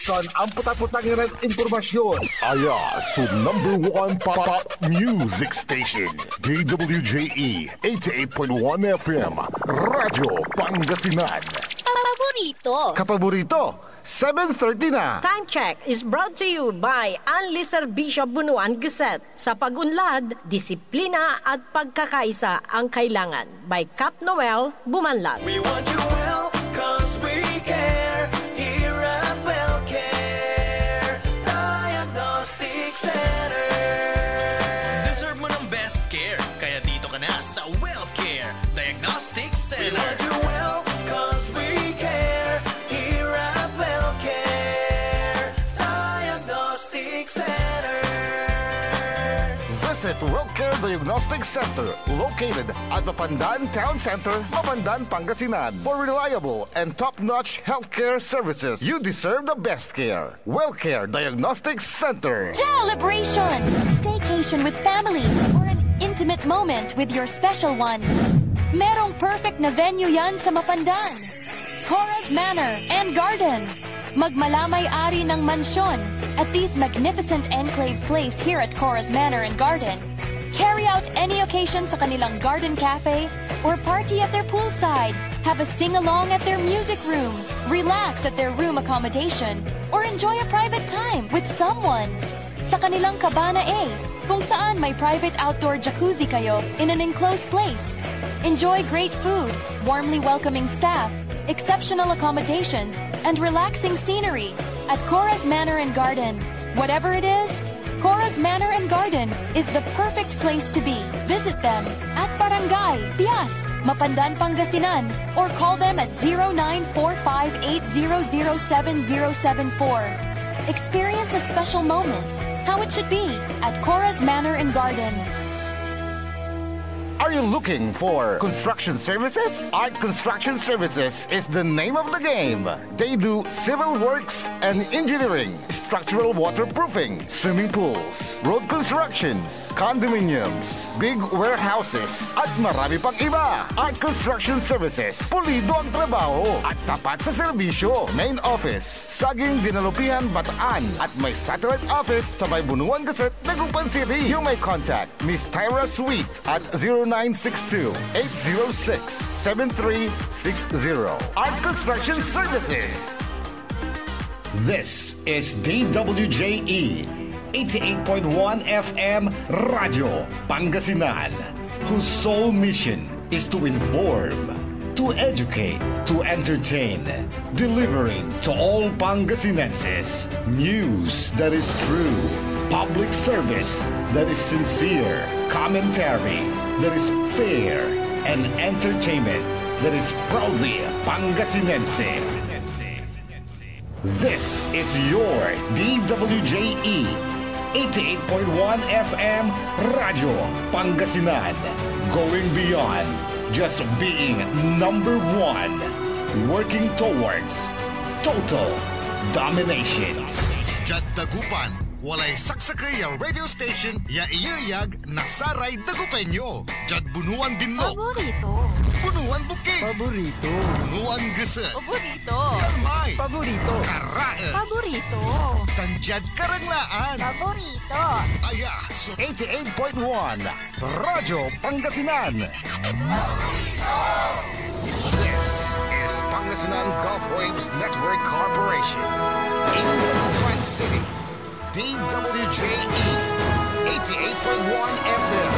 San ang putang-putang informasyon. Aya sa number 1 pop music station, DWJE 88.1 FM, Radyo Pangasinan. Kapaborito, 7:30 na. Time check is brought to you by Anli Serbisyo Bunuan Gazette. Sa pag-unlad, disiplina at pagkakaisa ang kailangan. By Cap Noel Bumanlag. We want you well, cause we care. Here at WellCare Diagnostic Center. Deserve mo ng best care, kaya dito ka na sa WellCare Diagnostic Center. We want you well, cause we care. Here at WellCare Diagnostic Center. Visit WellCare Diagnostic Center, located at the Pandan Town Center, Mapandan, Pangasinan. For reliable and top-notch healthcare services, you deserve the best care. WellCare Diagnostic Center. Celebration! Staycation with family or an intimate moment with your special one. Merong perfect na venue yan sa Mapandan. Cora's Manor and Garden. Magmalamay-ari ng mansyon at this magnificent enclave place here at Cora's Manor and Garden. Carry out any occasion sa kanilang garden cafe or party at their poolside. Have a sing-along at their music room. Relax at their room accommodation or enjoy a private time with someone. Sa kanilang Cabana A, kung saan may private outdoor jacuzzi kayo in an enclosed place. Enjoy great food, warmly welcoming staff, exceptional accommodations, and relaxing scenery at Cora's Manor and Garden. Whatever it is, Cora's Manor and Garden is the perfect place to be. Visit them at Barangay Pias, Mapandan, Pangasinan, or call them at 0945-800-7074. Experience a special moment, how it should be at Cora's Manor and Garden. Are you looking for construction services? Art Construction Services is the name of the game. They do civil works and engineering, structural waterproofing, swimming pools, road constructions, condominiums, big warehouses, at marami pang iba. Art Construction Services, pulido ang trabaho at tapat sa serbisyo. Main office, Saging Dinalupihan, Bataan, at may satellite office sa may Bunuan Gazette, Dagupan City. You may contact Miss Tyra Sweet at 0962-806-7360. Art Construction Services. This is DWJE 88.1 FM Radio Pangasinan, whose sole mission is to inform, to educate, to entertain, delivering to all Pangasinenses news that is true, public service that is sincere, commentary that is fair, and entertainment that is proudly Pangasinense. This is your DWJE 88.1 FM Radio Pangasinan, going beyond just being number one, working towards total domination. Jad Dagupan, walay saksakay ang radio station ya iyayag nasaray Dagupenyo. Jad Bunuan Binlog. Paborito. Bunuan Bukid. Paborito. Bunuan Geset. Paborito. Kalmay. Paborito. Karae. Paborito. Tanjad Karanglaan. Paborito. Aya, so 88.1 Radyo Pangasinan. this is Pangasinan Gulf Waves Network Corporation in Dagupan City. DWJE 88.1 FM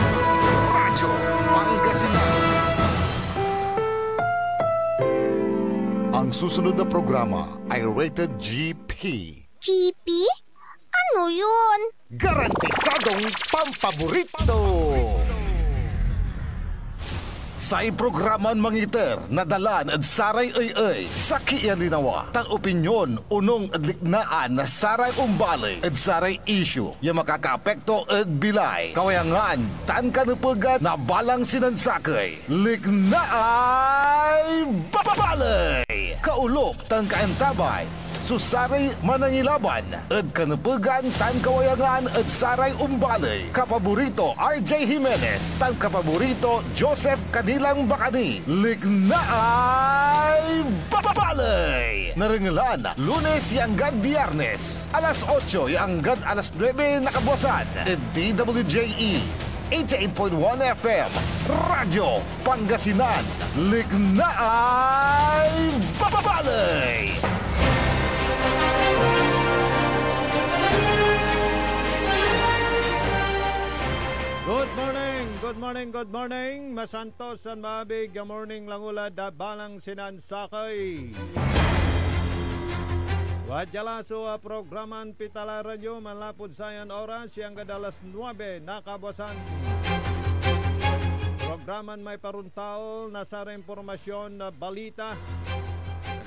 Radyo Pangasinan. Ang susunod na programa ay rated GP. GP? Ano yun? Garantisadong pampaborito! Sa iprograman mangiter, nadalan at saray ay sa kialinawa. Tang opinyon, unong adliknaan na saray umbali at saray issue. Yung makakaapekto at bilay. Kawayangan, tan kanupugan na balang sinansakay. Liknaay babalay! Kaulok, tan kaantabay. Susaray manangilaban, ed kanupugan tan kawayangan ed saray umbalay. Kapaborito RJ Jimenez, tan kapaborito Joseph Kanilang Bacani. Lignaay Babalay! Naringalan, Lunes yanggad Biyernes, alas 8 yanggad alas 9 nakabuasan. DWJE 88.1 FM, Radyo Pangasinan. Lignaay Babalay! Good morning, Masantos and Mabig. Good morning, Langula, Dabalang Sinansakay. Wadjalaso programan Pitala Radio, malapod sayan oras, siyang kadalas 9, nakabasan. Programan may paruntao, nasara impormasyon na balita.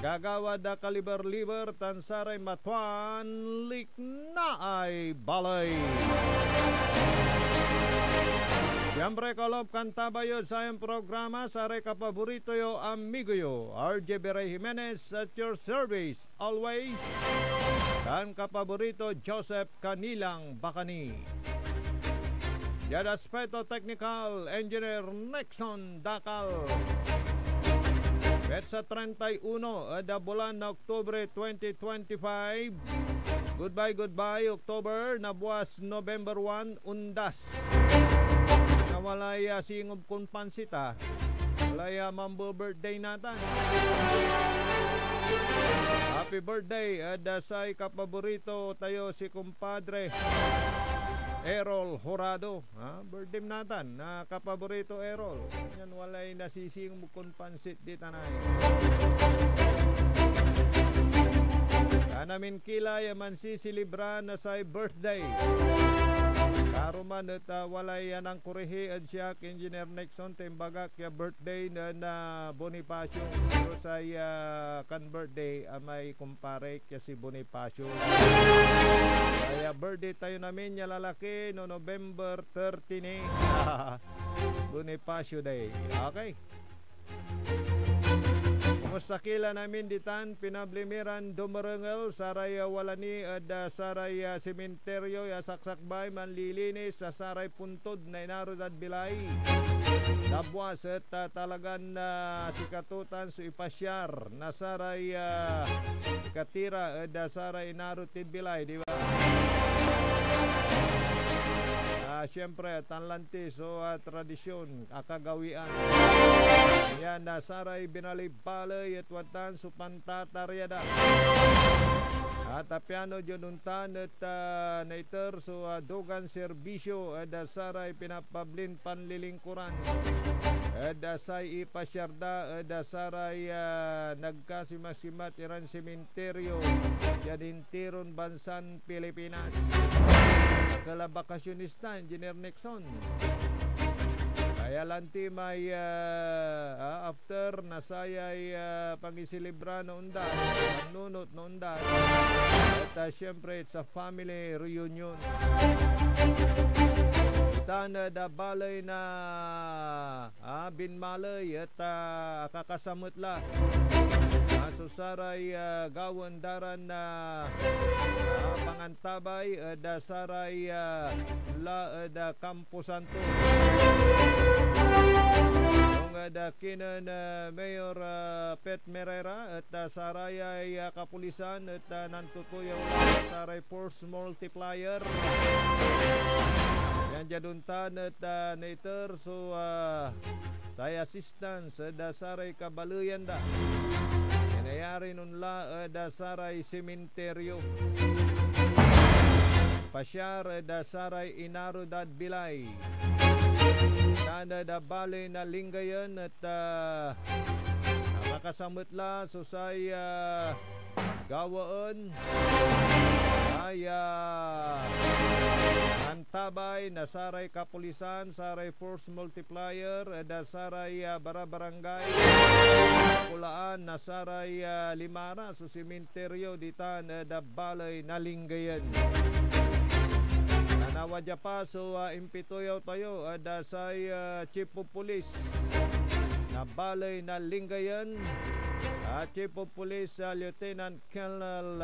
Nagagawad na kaliber-liber, tansaray matuan, liknaay balay. Siyempre kalob kantabayo sa iyong programa, saray kapaborito yo, amigo yo, RJ Beray Jimenez at your service, always. Dan kapaborito, Joseph Kanilang Bacani. Yan aspeto technical, engineer Nexon Dakal. Petsa 31, ada bulan na Oktubre 2025. Goodbye, October, nabuas November 1, undas. Walaya singob kung pansita, walaya mambo birthday natin. Happy birthday, adasay kapaborito tayo si kumpadre Errol Horado. Birthday natin na kapaborito Errol. Yan walay nasisingog kung pansit di tanay. Namin kilay man sisilibra na say birthday. Karuman at walay ang kurihi at siya Engineer Nexon tembaga kaya birthday na Bonifacio. Pero sa kan birthday may kumpare kaya si Bonifacio. Kaya birthday tayo namin niya lalaki no November 13 Bonifacio Day. Okay. Musakila namin ditan pinablimiran dumarangel saray walani at saray sementeryo ya saksakbay manlilinis sa saray puntod na inarod at bilay. Dabwas at talagan sikatutan su ipasyar na saray katira at saray inarod at bilay, di ba? Siyempre, tanlantis o tradisyon, akagawian. Yan, nasaray binalibbalay at watan supantataryada. At piano jununtan at naiter so dogan serbisyo at saray pinapablin panlilingkuran. At say ipasyarda at saray nagkasimasimat iran sementeryo yadintiron bansan Pilipinas. Kalabakasyonista Engineer Nexon. Kaya lanti may after nasayay pangisilibra na undan, nunot na undan. At syempre it's a family reunion. Tana da balay na binmalay at kakasamutla. Susaray gawandaran na pangantabay da saray la da Campo Santo. Ang da kinan Mayor Pet Merera at saray ay kapulisan at nantutuyaw lang saray force multiplier. Yan jaduntan at naiter so saya assistance da saray kabaluyan da. Nangyayari nun la da saray sementeryo. Pasyar da saray inarod at bilay. Tanda da balay na linggayan at makasamot la so say gawaan ay antabay na saray kapulisan, saray force multiplier, da saray barabarangay, kulaan na saray limara so sementeryo ditan da balay na linggayan. Nawadya pa so impitoyaw tayo da say chief of police na balay na linggayan Chief of Police Lieutenant Colonel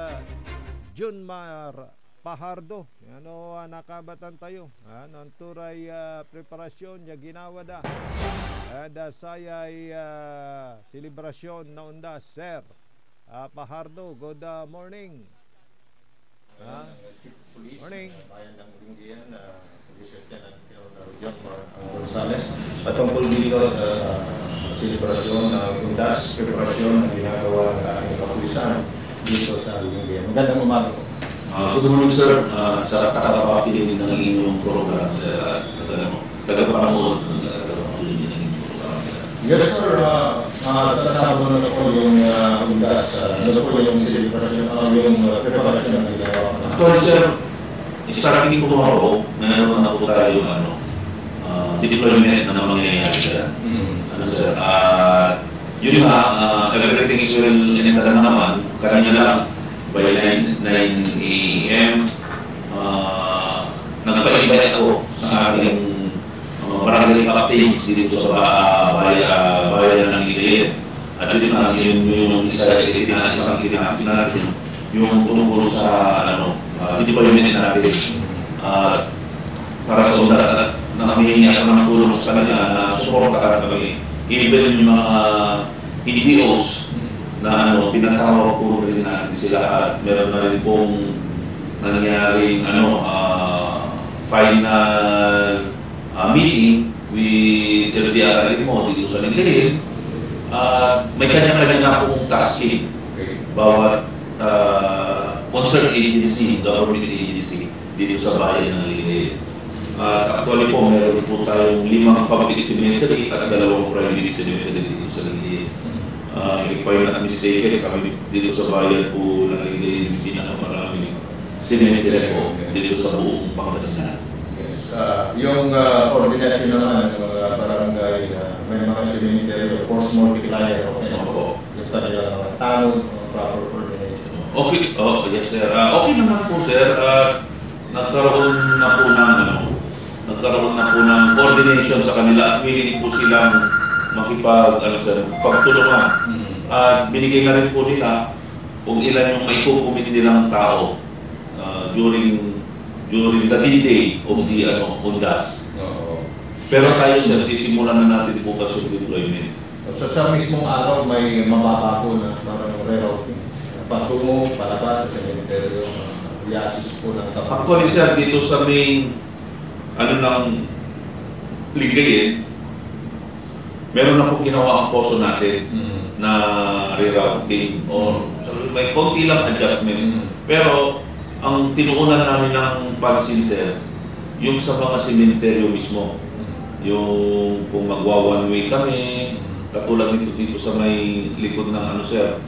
Junmar Pahardo. Ano nakabatan tayo. Ang turay preparasyon niya ginawa da. Sayay selebrasyon na unda, Sir Pahardo. Good morning. Morning. Bayan ng Lindian, Police Lieutenant John Gonzales. Patungkol dito sa selebrasyon ng undas, preparasyon na ginagawa ng ating kapulisan dito sa Lindian. Magandang umaga po. Good morning, sir. Sa katapakinig ng inyong program sa tagapanood ng tagapakinig ng inyong program. Yes, sir. Sasama na po yung undas. Ano po yung selebrasyon, yung preparasyon na ginagawa. Actually, sir, starting po tomorrow, meron na po tayo deployment na mangyayari dyan. Ano, sir? Yun nga, everything is well inendada naman. Kanya lang, by 9 a.m. Nagpa-invite ako sa ating barangay captains dito sa bayan ng Lindian. At yun nga, yung isang itinapin natin, yung tungkol sa deployment natin. Para sa undas at nakamingi ako ng tulong sa kanila na suporta kami. Even yung mga NGOs na pinatawag po rin natin sila at meron na rin pong nangyaring final meeting with LDR mo dito sa Lindian. May kanya-kanya na pong tasking bawat concerned agency, government agency dito sa bayan ng Lindian. Actually po, meron po tayong 5 public cemetery at 2 private cemetery dito sa Lindian. If I'm not mistaken, kami dito sa bayan po ng Lindian, pinakamaraming cemetery po dito sa buong Pangasinan. Yes. Yung coordination naman ng mga barangay na may mga cemetery, of course, multiplier. Yung talaga mga tanong, proper coordination. Okay, yes sir. Okay naman po sir. Nagkaroon na po ng coordination sa kanila at willing po silang pagtulungan. At binigay na rin po nila kung ilan yung maikukumin nilang tao during the D-Day of the undas. Pero tayo sir, sisimulan na natin bukas yung deployment. Sa mismong araw may mababago na parang rerouting. Patungo, palabas sa cemetery, i-assist po ng kapatid. Actually sir, dito sa main ng Lindian, meron na po ginawa ang poso natin na rerouting or may konti lang adjustment. Pero ang tinuunan namin ng pansin sir, yung sa mga sementeryo mismo. Yung kung magwa one way kami, katulad dito sa may likod ng sir,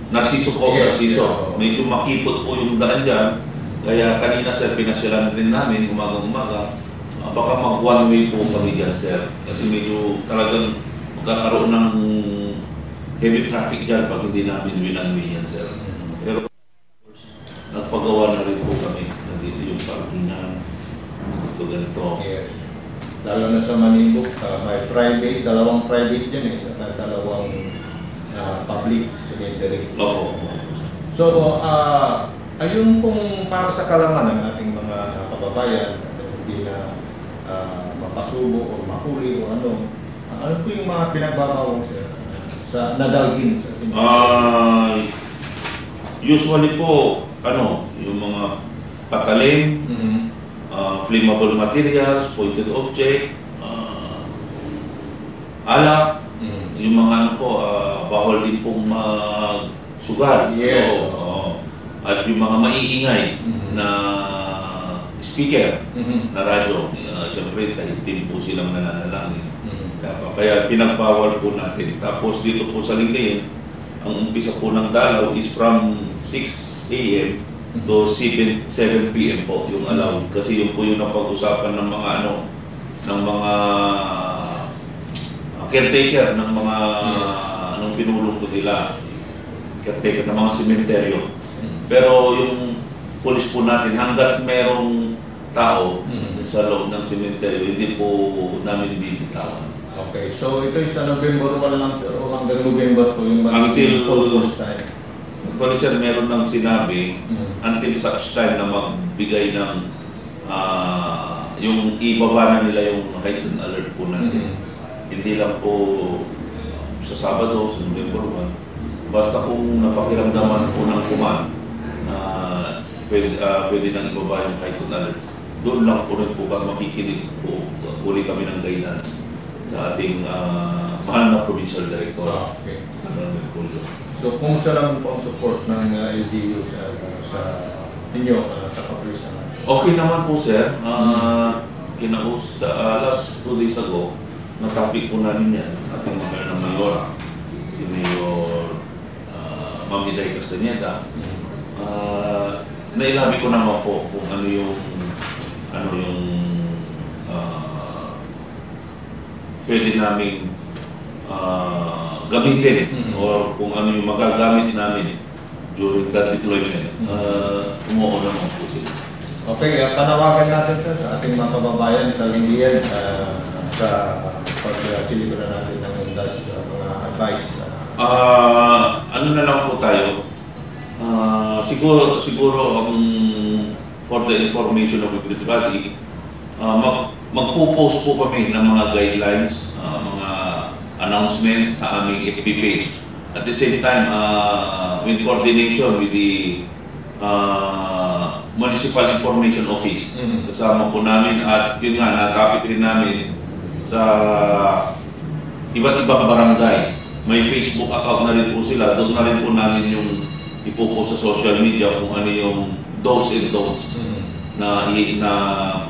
Narciso po, Narciso. Medyo makipot po yung daan dyan. Kaya kanina sir, pinasyalan rin namin umaga-umaga. Baka mag one way po kami dyan sir. Kasi medyo talagang magkakaroon ng heavy traffic dyan pag hindi namin winanway yan sir. Pero nagpagawa na rin po kami. Nandito yung parkingan. Ito ganito. Yes. Lalo na sa Manibok, may private, 2 private dyan sa 2 public cemetery. So, ayun kung para sa kalaman ng ating mga kababayan na hindi na mapasubo o mahuli o ano po yung mga pinagbabawang sa nadalgin sa cemetery? Usually po, yung mga patalim, flammable materials, pointed object, alak, yung mga bawal din pong sugal. Yes. At yung mga maiingay na speaker na radyo, siyempre din po silang nananalangin. Kaya pinagbawal po natin. Tapos dito po sa Lindian, ang umpisa po ng dalaw is from 6 a.m. to 7 p.m. po yung allowed. Kasi yun po yung napag-usapan ng mga ng mga caretaker ng mga anong pinulong ko sila. Caretaker ng mga sementeryo. Pero yung police po natin, hanggat merong tao sa loob ng sementeryo, hindi po namin bibitawan. Okay, so ito is sa November 1 lang sir, o hanggang November 2 yung Until full force time. Actually sir, meron nang sinabi until such time na magbigay ng yung ibaba na nila yung heightened alert po natin. Hindi lang po sa Sabado, sa November 1. Basta kung napakiramdaman po ng command na pwede nang ibaba yung heightened alert, doon lang po rin po makikinig po uli kami ng guidance sa ating mahal na provincial director. Okay. So kung sa lang po ang support ng LGU sa inyo sa kapulisan? Okay naman po sir. Last 2 days ago, na-topic po namin yan. Ating mga ng Mayora, si Mayor Mamiday Castañeda. Nailabi ko naman po kung ano yung pwede naming gamitin or kung ano yung magagamit namin during that deployment. Umuo naman po sila. Okay, panawagan natin sa ating mga kababayan sa Lindian sa pagsilibra natin ng mga advice. Ano na lang po tayo? Siguro for the information of everybody, magpo-post po kami ng mga guidelines, mga announcements sa aming FB page. At the same time, with coordination with the Municipal Information Office. Kasama po namin at yun nga, nakapit rin namin sa iba't ibang barangay. May Facebook account na rin po sila. Doon na rin po namin yung ipopost sa social media kung ano yung do's and don'ts na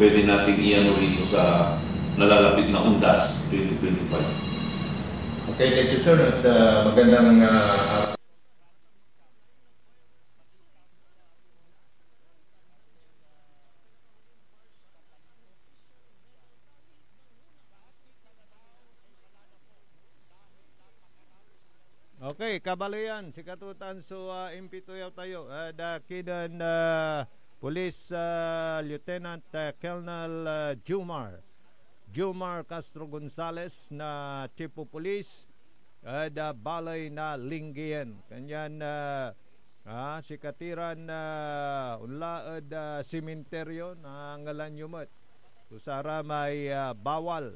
pwede natin i-ano rito sa nalalapit na UNDAS 2025. Okay, thank you sir. At magandang Okay, kabalayan, si katutan so impituyaw tayo. Dakidan Police Lieutenant Colonel Jumar Castro Gonzales na Chief of Police balay na Lingayen. Kanyan si katiran unlaad sementeryo na ngalan yumot. Usara may bawal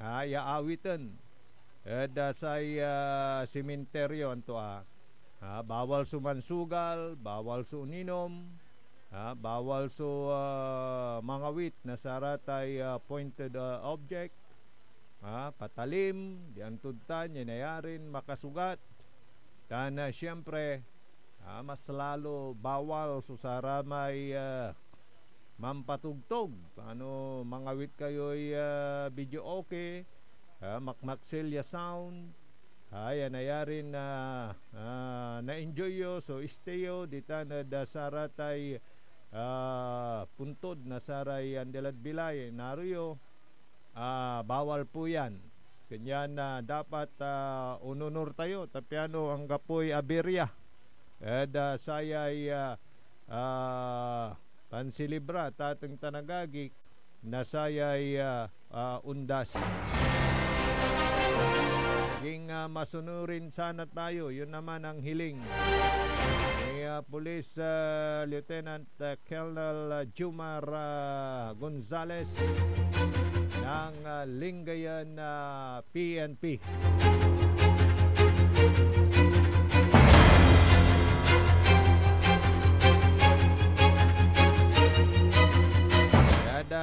yaawitan. Say sementeryo anto bawal sumansugal, bawal suuninom, bawal su mangawit na saratay pointed object, patalim, diantudtan, yanayarin, makasugat. Dan siyempre, mas lalo bawal susara may mampatugtog. Ano, mangawit kayo'y video okay, makmaksilya sound, yanayarin na na-enjoy yo, so isteyo, dita na dasaratay puntod na saray andelad bilay naruyo, bawal po yan. Kanyan na dapat ununur tayo tapiano ang gapoy aberya sayay pansilibra tateng tanagagik na sayay undas. Ging masunurin sana tayo, yun naman ang hiling ni Police Lieutenant Colonel Jumar Gonzales ng Lingayen PNP.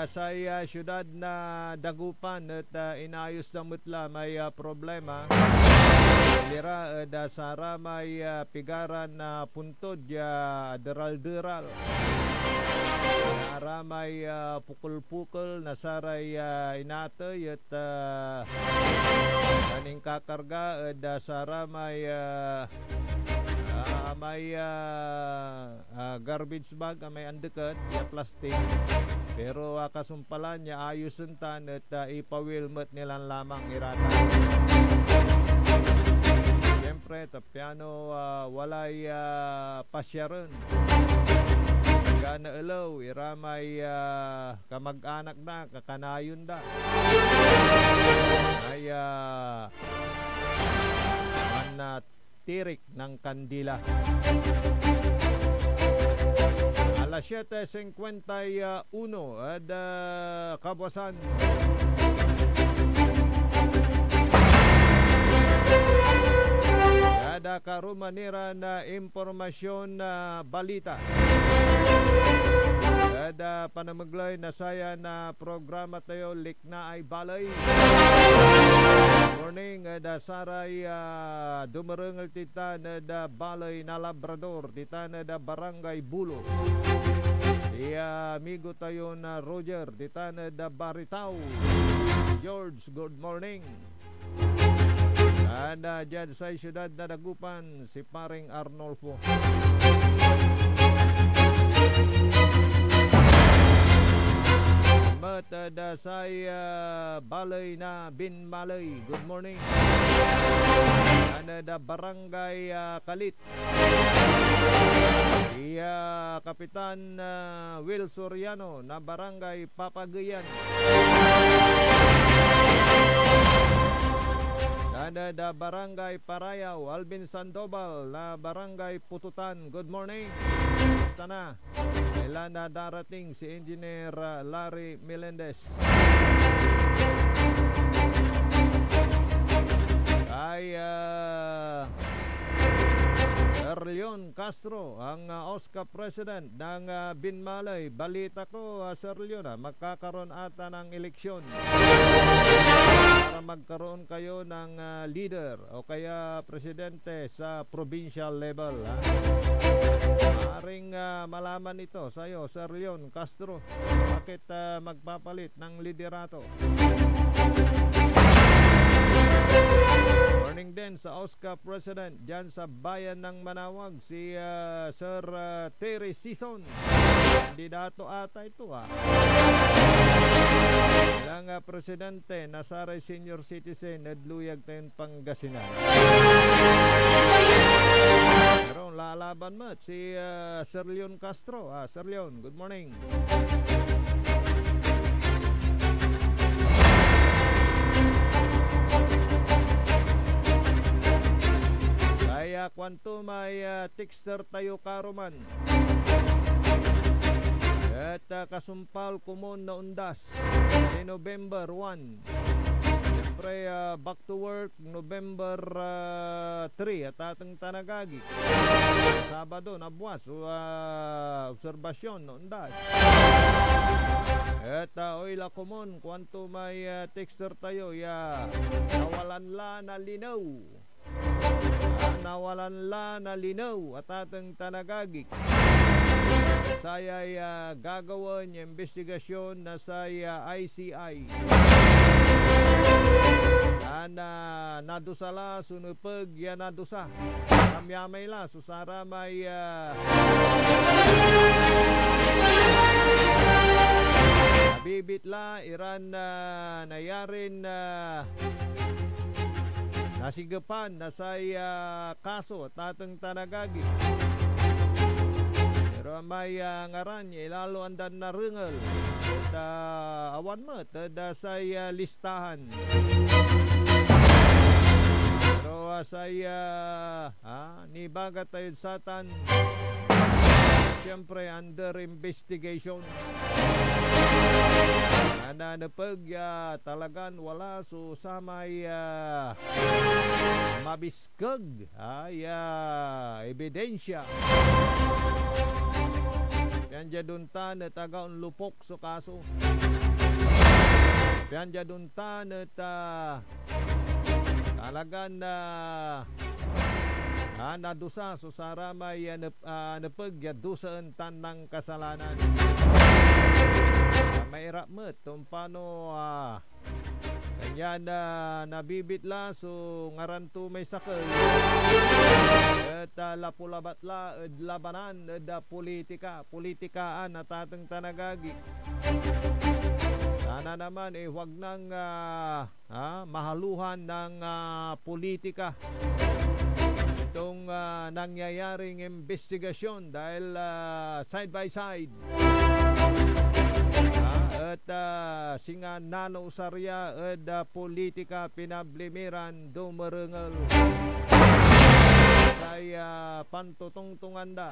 Sa syudad na Dagupan at inayos na mutla may problema. Lira dasara may pigaran na puntod deral-deral. Nara may pukul-pukul na saray inatoy at kaning kakarga dasara may garbage bag may andekat plastic. Pero kasumpalan niya ayusin tan at ipawilmet nilang lamang irata. siyempre piano walay pasyaron. Gana elaw iramay kamag-anak na kakanayon da. Ay tirik ng kandila. Alas 7:51 at Kabuasan. Ada karumanira na impormasyon na balita. Ada panamaglay na saya na programa tayo likna ay balay. Morning ada saray dumarengal tita na da balay na Labrador, tita na da barangay Bulo. Amigo tayo na Roger, tita na da Baritao. George, good morning. Ada dyan sa siyudad na Dagupan, si paring Arnolfo. Matada sa balay na Binmalay, good morning. Ada barangay Kalit. Kapitan Will Soriano na barangay Papagayan. Ada barangay Parayaw, Alvin Sandoval na barangay Pututan, good morning. Basta na, kailan na darating si Engineer Larry Melendez. Ay Leon Castro, ang OSCA President ng Binmalay. Balita ko, Sir Leon, magkakaroon ata ng eleksyon para magkaroon kayo ng leader o kaya presidente sa provincial level. Maaring malaman ito sa iyo, Sir Leon Castro, bakit magpapalit ng liderato. Morning din sa OSCA President dyan sa bayan ng Manawag, si Sir Terry Sison. Kandidato ata ito Ilang presidente nasaray senior citizen nadluyag tayong Pangasinan. Pero lalaban mo si Sir Leon Castro. Sir Leon, good morning. Kaya kwanto may texter tayo karuman. At kasumpal kumon na undas ni November 1. Siyempre back to work November 3 at atang tanagagi. Sabado na buwas obserbasyon na undas. At oila kumon kwanto may texter tayo nawalan la na linaw. Nawalan la na linaw at atang tanagagik. Saya'y gagawin yung investigasyon na sa ICI. Nadusala sunupag nadusa. Kamyamay la susara may nabibitla iran nayarin nasigapan na sa kaso at atang tanagagi. Pero may ngaran ilalo andan na rengal at awan mo tada sa listahan. Pero sa nibagat tayo satan siyempre under investigation. Nanapag talagan wala so samay mabiskag ebidensya. Yan jaduntan at agaon lupok so kaso. Yan jaduntan at talagan nadusa so saramay napag yadusaan tanang kasalanan. Mairap mo kung paano kanya nabibitla so ngaranto may sakal at lapulabatla at labanan at politikaan at atang tanagagi. Sana naman huwag nang mahaluhan ng politika. itong nangyayaring investigasyon dahil side by side. At singa nano usarya at politika pinablimiran dumarungal ay pantutungtungan da.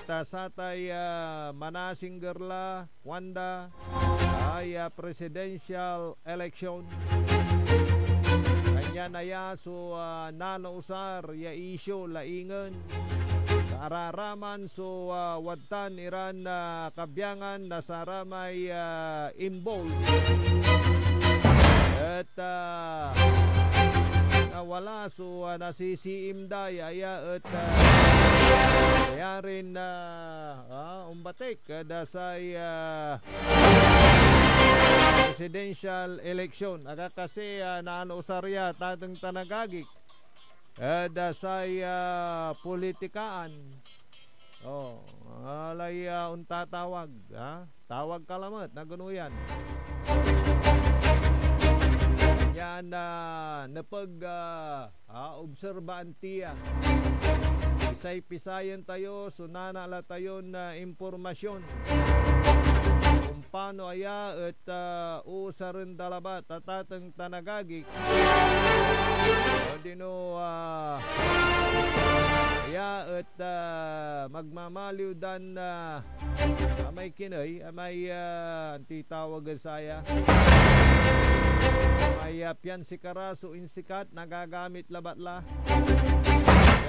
At satay manasing gerla wanda ay presidential election. Kanya na ya so nano usar ya isyo laingan araraman so wadtan iran kabyangan na saramay involved at nawala so nasisiim daya at kaya rin umbatik dasay presidential election aga kasi naano usarya tatang tanagagik dasay politikaan. Alay untatawag, tawag kalamat na ganuyan. Yan napag obserbaan tiya. Pisay-pisayan tayo, sunana la tayo na impormasyon. Kung paano aya at usarin dalabat tatatang tanagagik. Dino aya at magmamaliw dan amay kinay, amay antitawag saya. May piyan si Karaso insikat nagagamit labatla.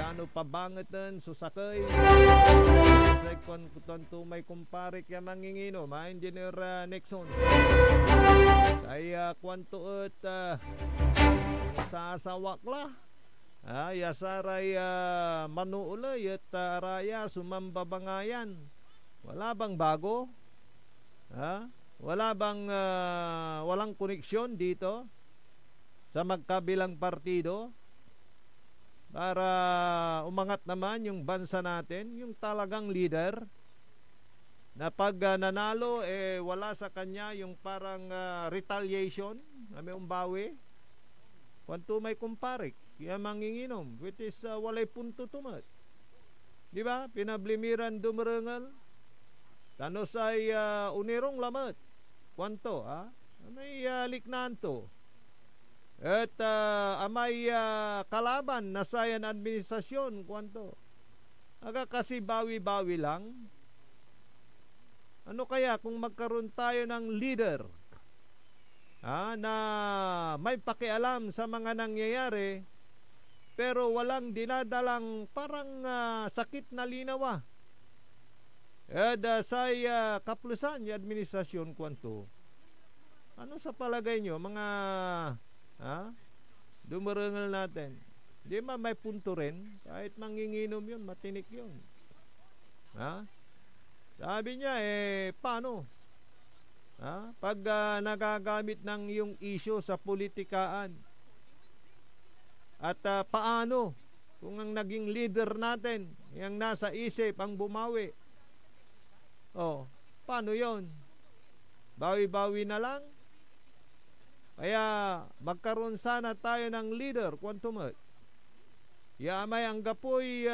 Ano pabangetan susakay. Sa konto may kumparik ya mangingino ma Engineer Nixon. Kaya kwanto at sasawak la. Yasaray manuulay at araya sumambabangayan. Wala bang bago? Wala bang walang koneksyon dito sa magkabilang partido para umangat naman yung bansa natin, yung talagang leader na pag nanalo wala sa kanya yung parang retaliation, may umbawi. Kwanto may kumparik, kaya manginginom, which is walay punto tumat. Di ba? Pinablimiran dumarangal. Tanos ay unirong lamat. Kwanto, may liknaan to. At amay kalaban na sayan administrasyon, kwanto. Aga kasi bawi-bawi lang. Ano kaya kung magkaroon tayo ng leader na may pakialam sa mga nangyayari pero walang dinadalang parang sakit na linawa. Say kaplusan yung administrasyon kwanto. Ano sa palagay nyo mga dumarangal natin? Di ba may punto rin? Kahit manginginom yun, matinik yun. Sabi niya paano? Pag nagagamit ng yung issue sa politikaan at paano kung ang naging leader natin yung nasa isip ang bumawi, paano yon? Bawi-bawi na lang? Kaya magkaroon sana tayo ng leader kwantumat may ang gapoy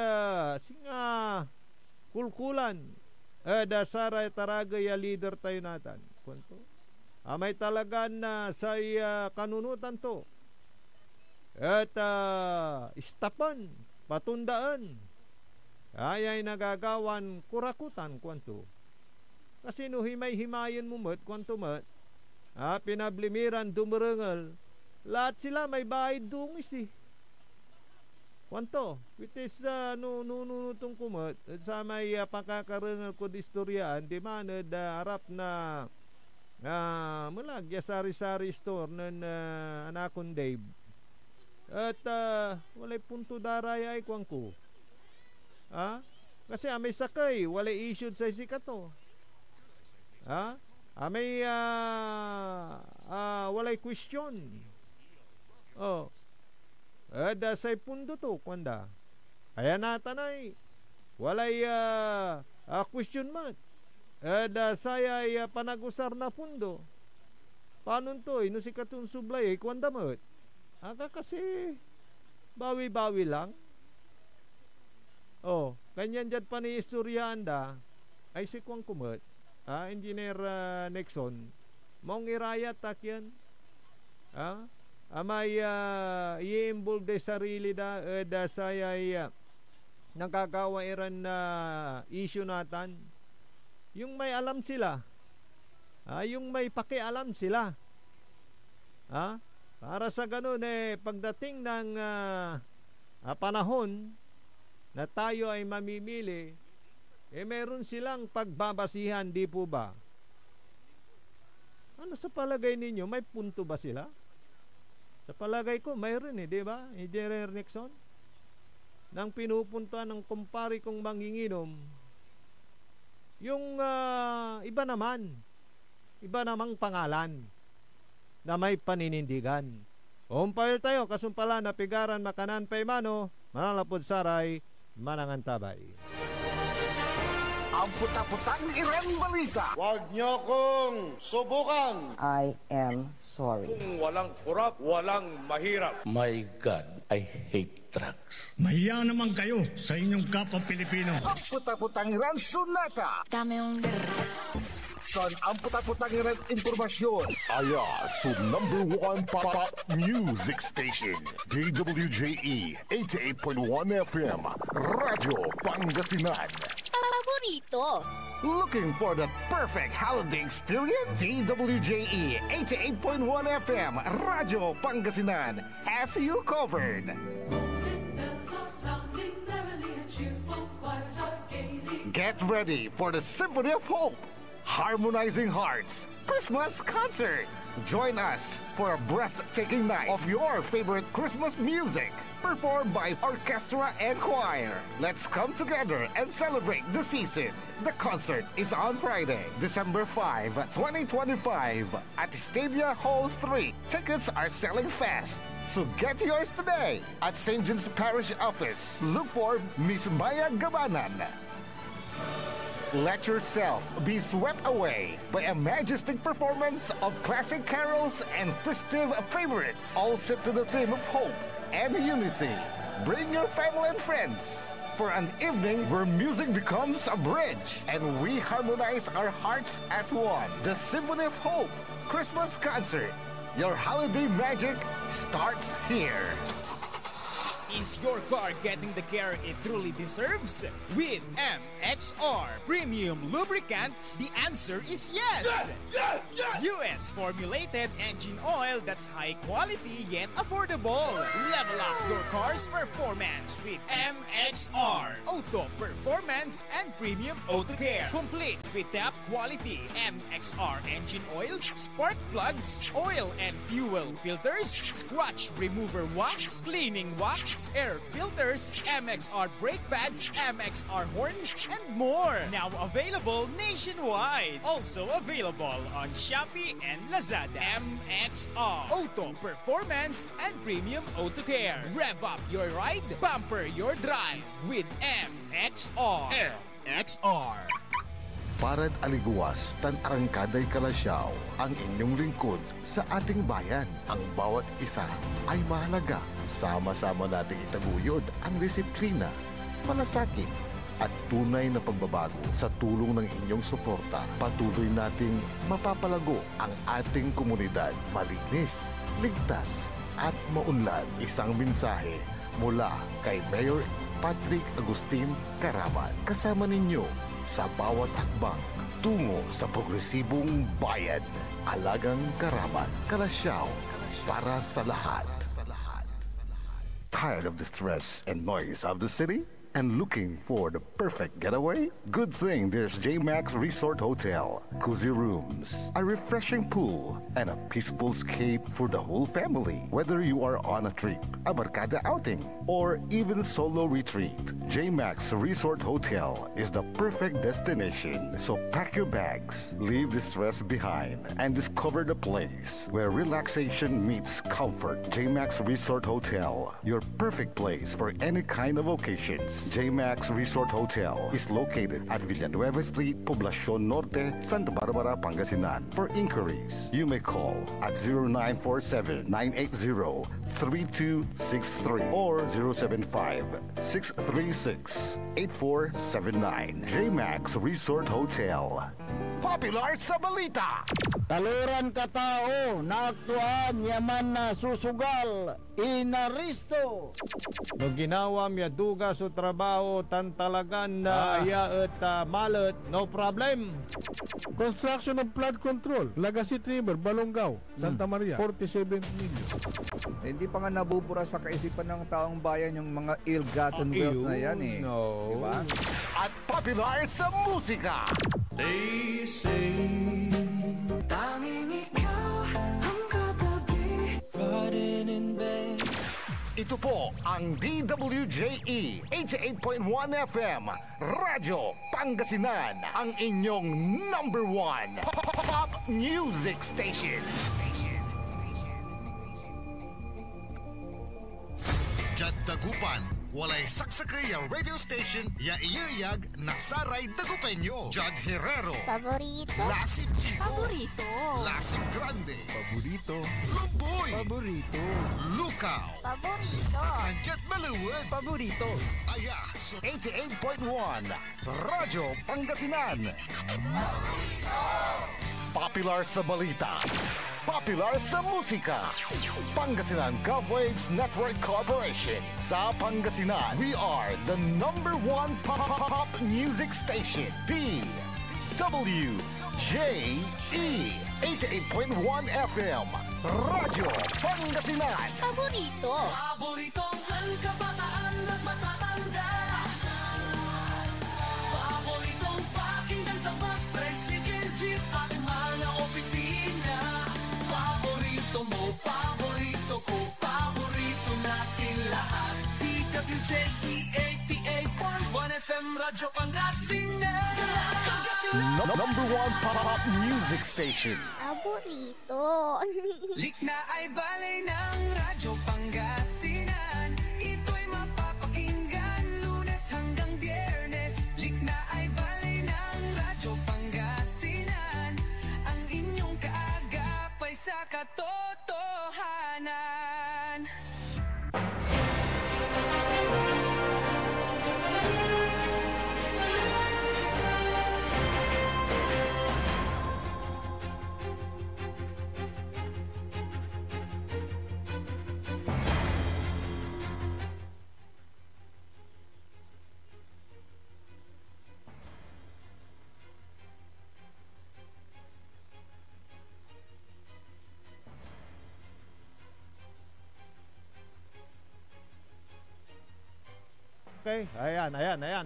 singa kulkulan dasara taraga ya leader tayo natin kwanto. May talagan na sa kanunutan to. At istapan, patundaan. Ay nagagawan kurakutan kwanto. Kasi no himay-himayin mo mat, kwanto mat, pinablimiran dumarangal, lahat sila may bayad dungis Kwanto, which is nunutong kumat at sa may pakakarangal ko distoryaan di manad harap na mulagya sari-sari store ng anakon Dave at walay punto daray ay kwang ko kasi may sakay walay issued sa isikato may walay question say pundo to kwanda kaya natanay walay question mat saya panagusar na pundo paano to no si katong sublay kwanda mat kasi Bawi-bawi lang. Oh, kanyan dyan pa ni istoryanda ay si Kwang Kumot, Engineer Nixon, mong irayat takyan. Amay i-involve de sarili da sayay nagkagawa iran na issue natan. Yung may alam sila, yung may pakialam sila. Para sa ganun pagdating ng panahon na tayo ay mamimili, meron silang pagbabasihan, di po ba? Ano sa palagay ninyo? May punto ba sila? Sa palagay ko, mayroon di ba? Engineer Nixon? Nang pinupunta ng kumpari kong manginginom, yung iba namang pangalan na may paninindigan. Umpire tayo, kasumpala na pigaran makanan pay mano, manalapod saray, manangantabay. Ang puta-putang Iran balita. Huwag niyo kong subukan. I am sorry. Kung walang kurap, walang mahirap. My God, I hate drugs. Mahiya naman kayo sa inyong kapwa Pilipino. Ang puta-putang Iran sunata. Dame yung Son, ang puta-putang Iran impormasyon. Aya sa #1 pop music station, DWJE 88.1 FM, Radyo Pangasinan. Paborito. Looking for the perfect holiday experience? DWJE 88.1 FM, Radyo Pangasinan has you covered. Get ready for the Symphony of Hope, Harmonizing Hearts Christmas Concert. Join us for a breathtaking night of your favorite Christmas music, performed by orchestra and choir. Let's come together and celebrate the season. The concert is on Friday, December 5, 2025 at Stadia Hall 3. Tickets are selling fast, so get yours today at St. John's Parish Office. Look for Miss Maya Gabanan. Let yourself be swept away by a majestic performance of classic carols and festive favorites, all set to the theme of hope and unity. Bring your family and friends for an evening where music becomes a bridge and we harmonize our hearts as one. The Symphony of Hope Christmas Concert. Your holiday magic starts here. Is your car getting the care it truly deserves? With MXR Premium Lubricants, the answer is yes! US formulated engine oil that's high quality yet affordable. Level up your car's performance with MXR Auto Performance and Premium Auto Care. Complete with top quality MXR engine oils, spark plugs, oil and fuel filters, scratch remover wax, cleaning wax, air filters, MXR brake pads, MXR horns, and more. Now available nationwide. Also available on Shopee and Lazada. MXR Auto Performance and Premium Auto Care. Rev up your ride, bumper your drive with MXR. MXR. Parad aliguas, tan arangkaday kalasyaw, ang inyong lingkod sa ating bayan. Ang bawat isa ay mahalaga. Sama-sama nating itaguyod ang disiplina, malasakit, at tunay na pagbabago. Sa tulong ng inyong suporta, patuloy nating mapapalago ang ating komunidad. Malinis, ligtas, at maunlad. Isang mensahe mula kay Mayor Patrick Agustin Caraman. Kasama ninyo sa bawat hakbang tungo sa progresibong bayan. Alagang Caraman, Kalasyaw, para sa lahat. Tired of the stress and noise of the city? And looking for the perfect getaway? Good thing there's J-Max Resort Hotel. Cozy rooms, a refreshing pool, and a peaceful escape for the whole family. Whether you are on a trip, a barkada outing, or even solo retreat, J-Max Resort Hotel is the perfect destination. So pack your bags, leave the stress behind, and discover the place where relaxation meets comfort. J-Max Resort Hotel, your perfect place for any kind of occasions. JMax Resort Hotel is located at Villanueva Street, Poblacion Norte, Santa Barbara, Pangasinan. For inquiries, you may call at 0947-980-3263 or 075-636-8479. JMax Resort Hotel. Popular sa balita. Taluran katao na aktuan yaman na susugal inaristo. No ginawa miya duga sa trabaho tan talagan na iya at malat, no problem. Construction of flood control, Lagasit River, Balongaw, Santa Maria, 47 million. Hindi pa nga nabubura sa kaisipan ng taong bayan yung mga ill-gotten wealth na yan eh. No. Diba? At popular sa musika. They say tanging ikaw ang katabi, riding in bed. Ito po ang DWJE 88.1 FM Radyo Pangasinan, ang inyong number one pop music station. Jad Dagupan, walay saksakay ang radio station ya iyayag nasaray Dagupeño. Jad Herrero, Paborito. Lasip Chico, Paborito. Lasip Grande, Paborito. Lumboy, Paborito. Lukaw, Paborito. ang Jad Maluwad, Paborito. Aya, so 88.1 Radyo Pangasinan. Popular sa balita. Popular sa musika. Pangasinan Govwaves Network Corporation. Sa Pangasinan, we are the number one pop music station. DWJE 88.1 FM. Radyo Pangasinan. Paborito. Paboritong ang kabataan at matatanda. Paboritong pakinggan sa bus, tricycle, jeep at mga opisina. Paborito mo, paborito ko, paborito natin lahat. DWJE 88.1 FM Radyo Pangasinan. Number one pop music station. Paborito. Likna ay balay ng Radyo Pangasinan. Ito'y mapapakinggan Lunes hanggang Biyernes. Likna ay balay ng Radyo Pangasinan. Ang inyong kaagapay sa katotohanan. Okay, ayan.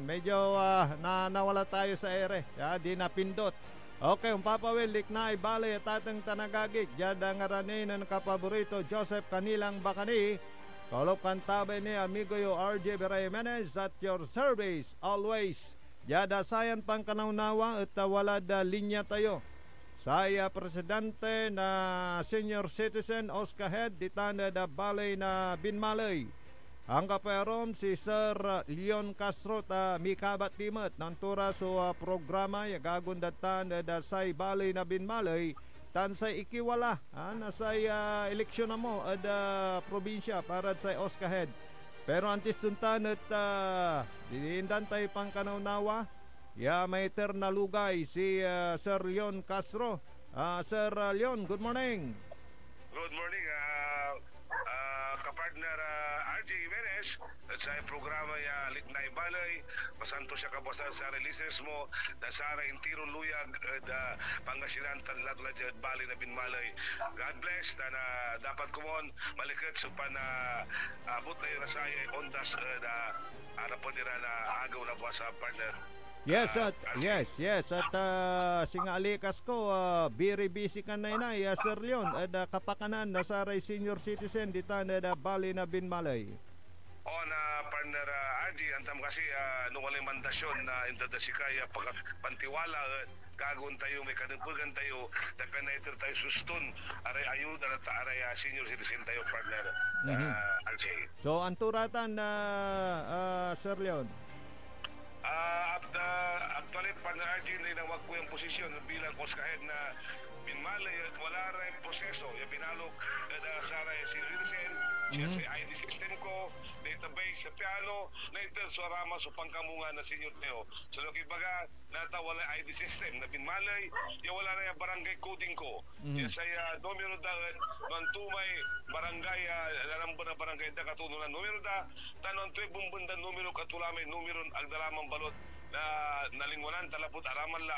Medyo nawala tayo sa ere. Di napindot. Okay, papawil, likna ibalay at atang tanagagik. Jada ngaranin ng kapaborito Joseph Kanilang Bakani. Kolop kantabe ni amigo yo RJ Jimenez at your service always. Jada sayan pang kanaunawa at wala da linya tayo. Saya presidente na senior citizen Oscar Head ditanda da balay na Binmalay. Ang kaperom si Sir Leon Castro ta mikabat timet nantura so programa ya gagundatan da say balay na Binmalay tan say ikiwala na say eleksyon na mo da probinsya para sa Oscar Head. Pero antes suntan at diindan tayo pang kanaunawa ya may na lugay si Sir Leon Castro. Sir Leon, good morning. Good morning, kapartner RJ Jimenez sa programa ya Liknay Balay. Masanto siya kabasan sa releases mo na Sara Intiro Luyag da Pangasinan Tanlatla Balay na Binmalay. God bless na dapat kumon malikat supan na abot na yung nasaya ondas na arapo nila na agaw na buwa sa partner. Yes, at singalikas ko, very busy ka na inay, Sir Leon, at kapakanan na saray senior citizen dito na Bali na Binmalay. Na partner RG, antam kasi nung walang mandasyon na intadasi kaya pagpantiwala gagun tayo, may kadagpugan tayo, depenator tayo sustun, aray ayuda na aray senior citizen tayo partner RG. So, anturatan na Sir Leon? partner RJ na inawag ko yung posisyon bilang Oscar Head na binmalay at wala rin proseso. Yung binalok na sa citizen, siya sa ID system ko, database sa piano, later sa rama sa pangkamunga na senior Teo. So, baga, nata wala ID system na binmalay, yung wala na yung barangay coding ko. Yung sa numero da, mantumay, barangay, lalamba na barangay da katununan numero da, tanon tuwe bumbunda numero katulamay, numero agdalamang balot na nalingwanan, talapot araman la,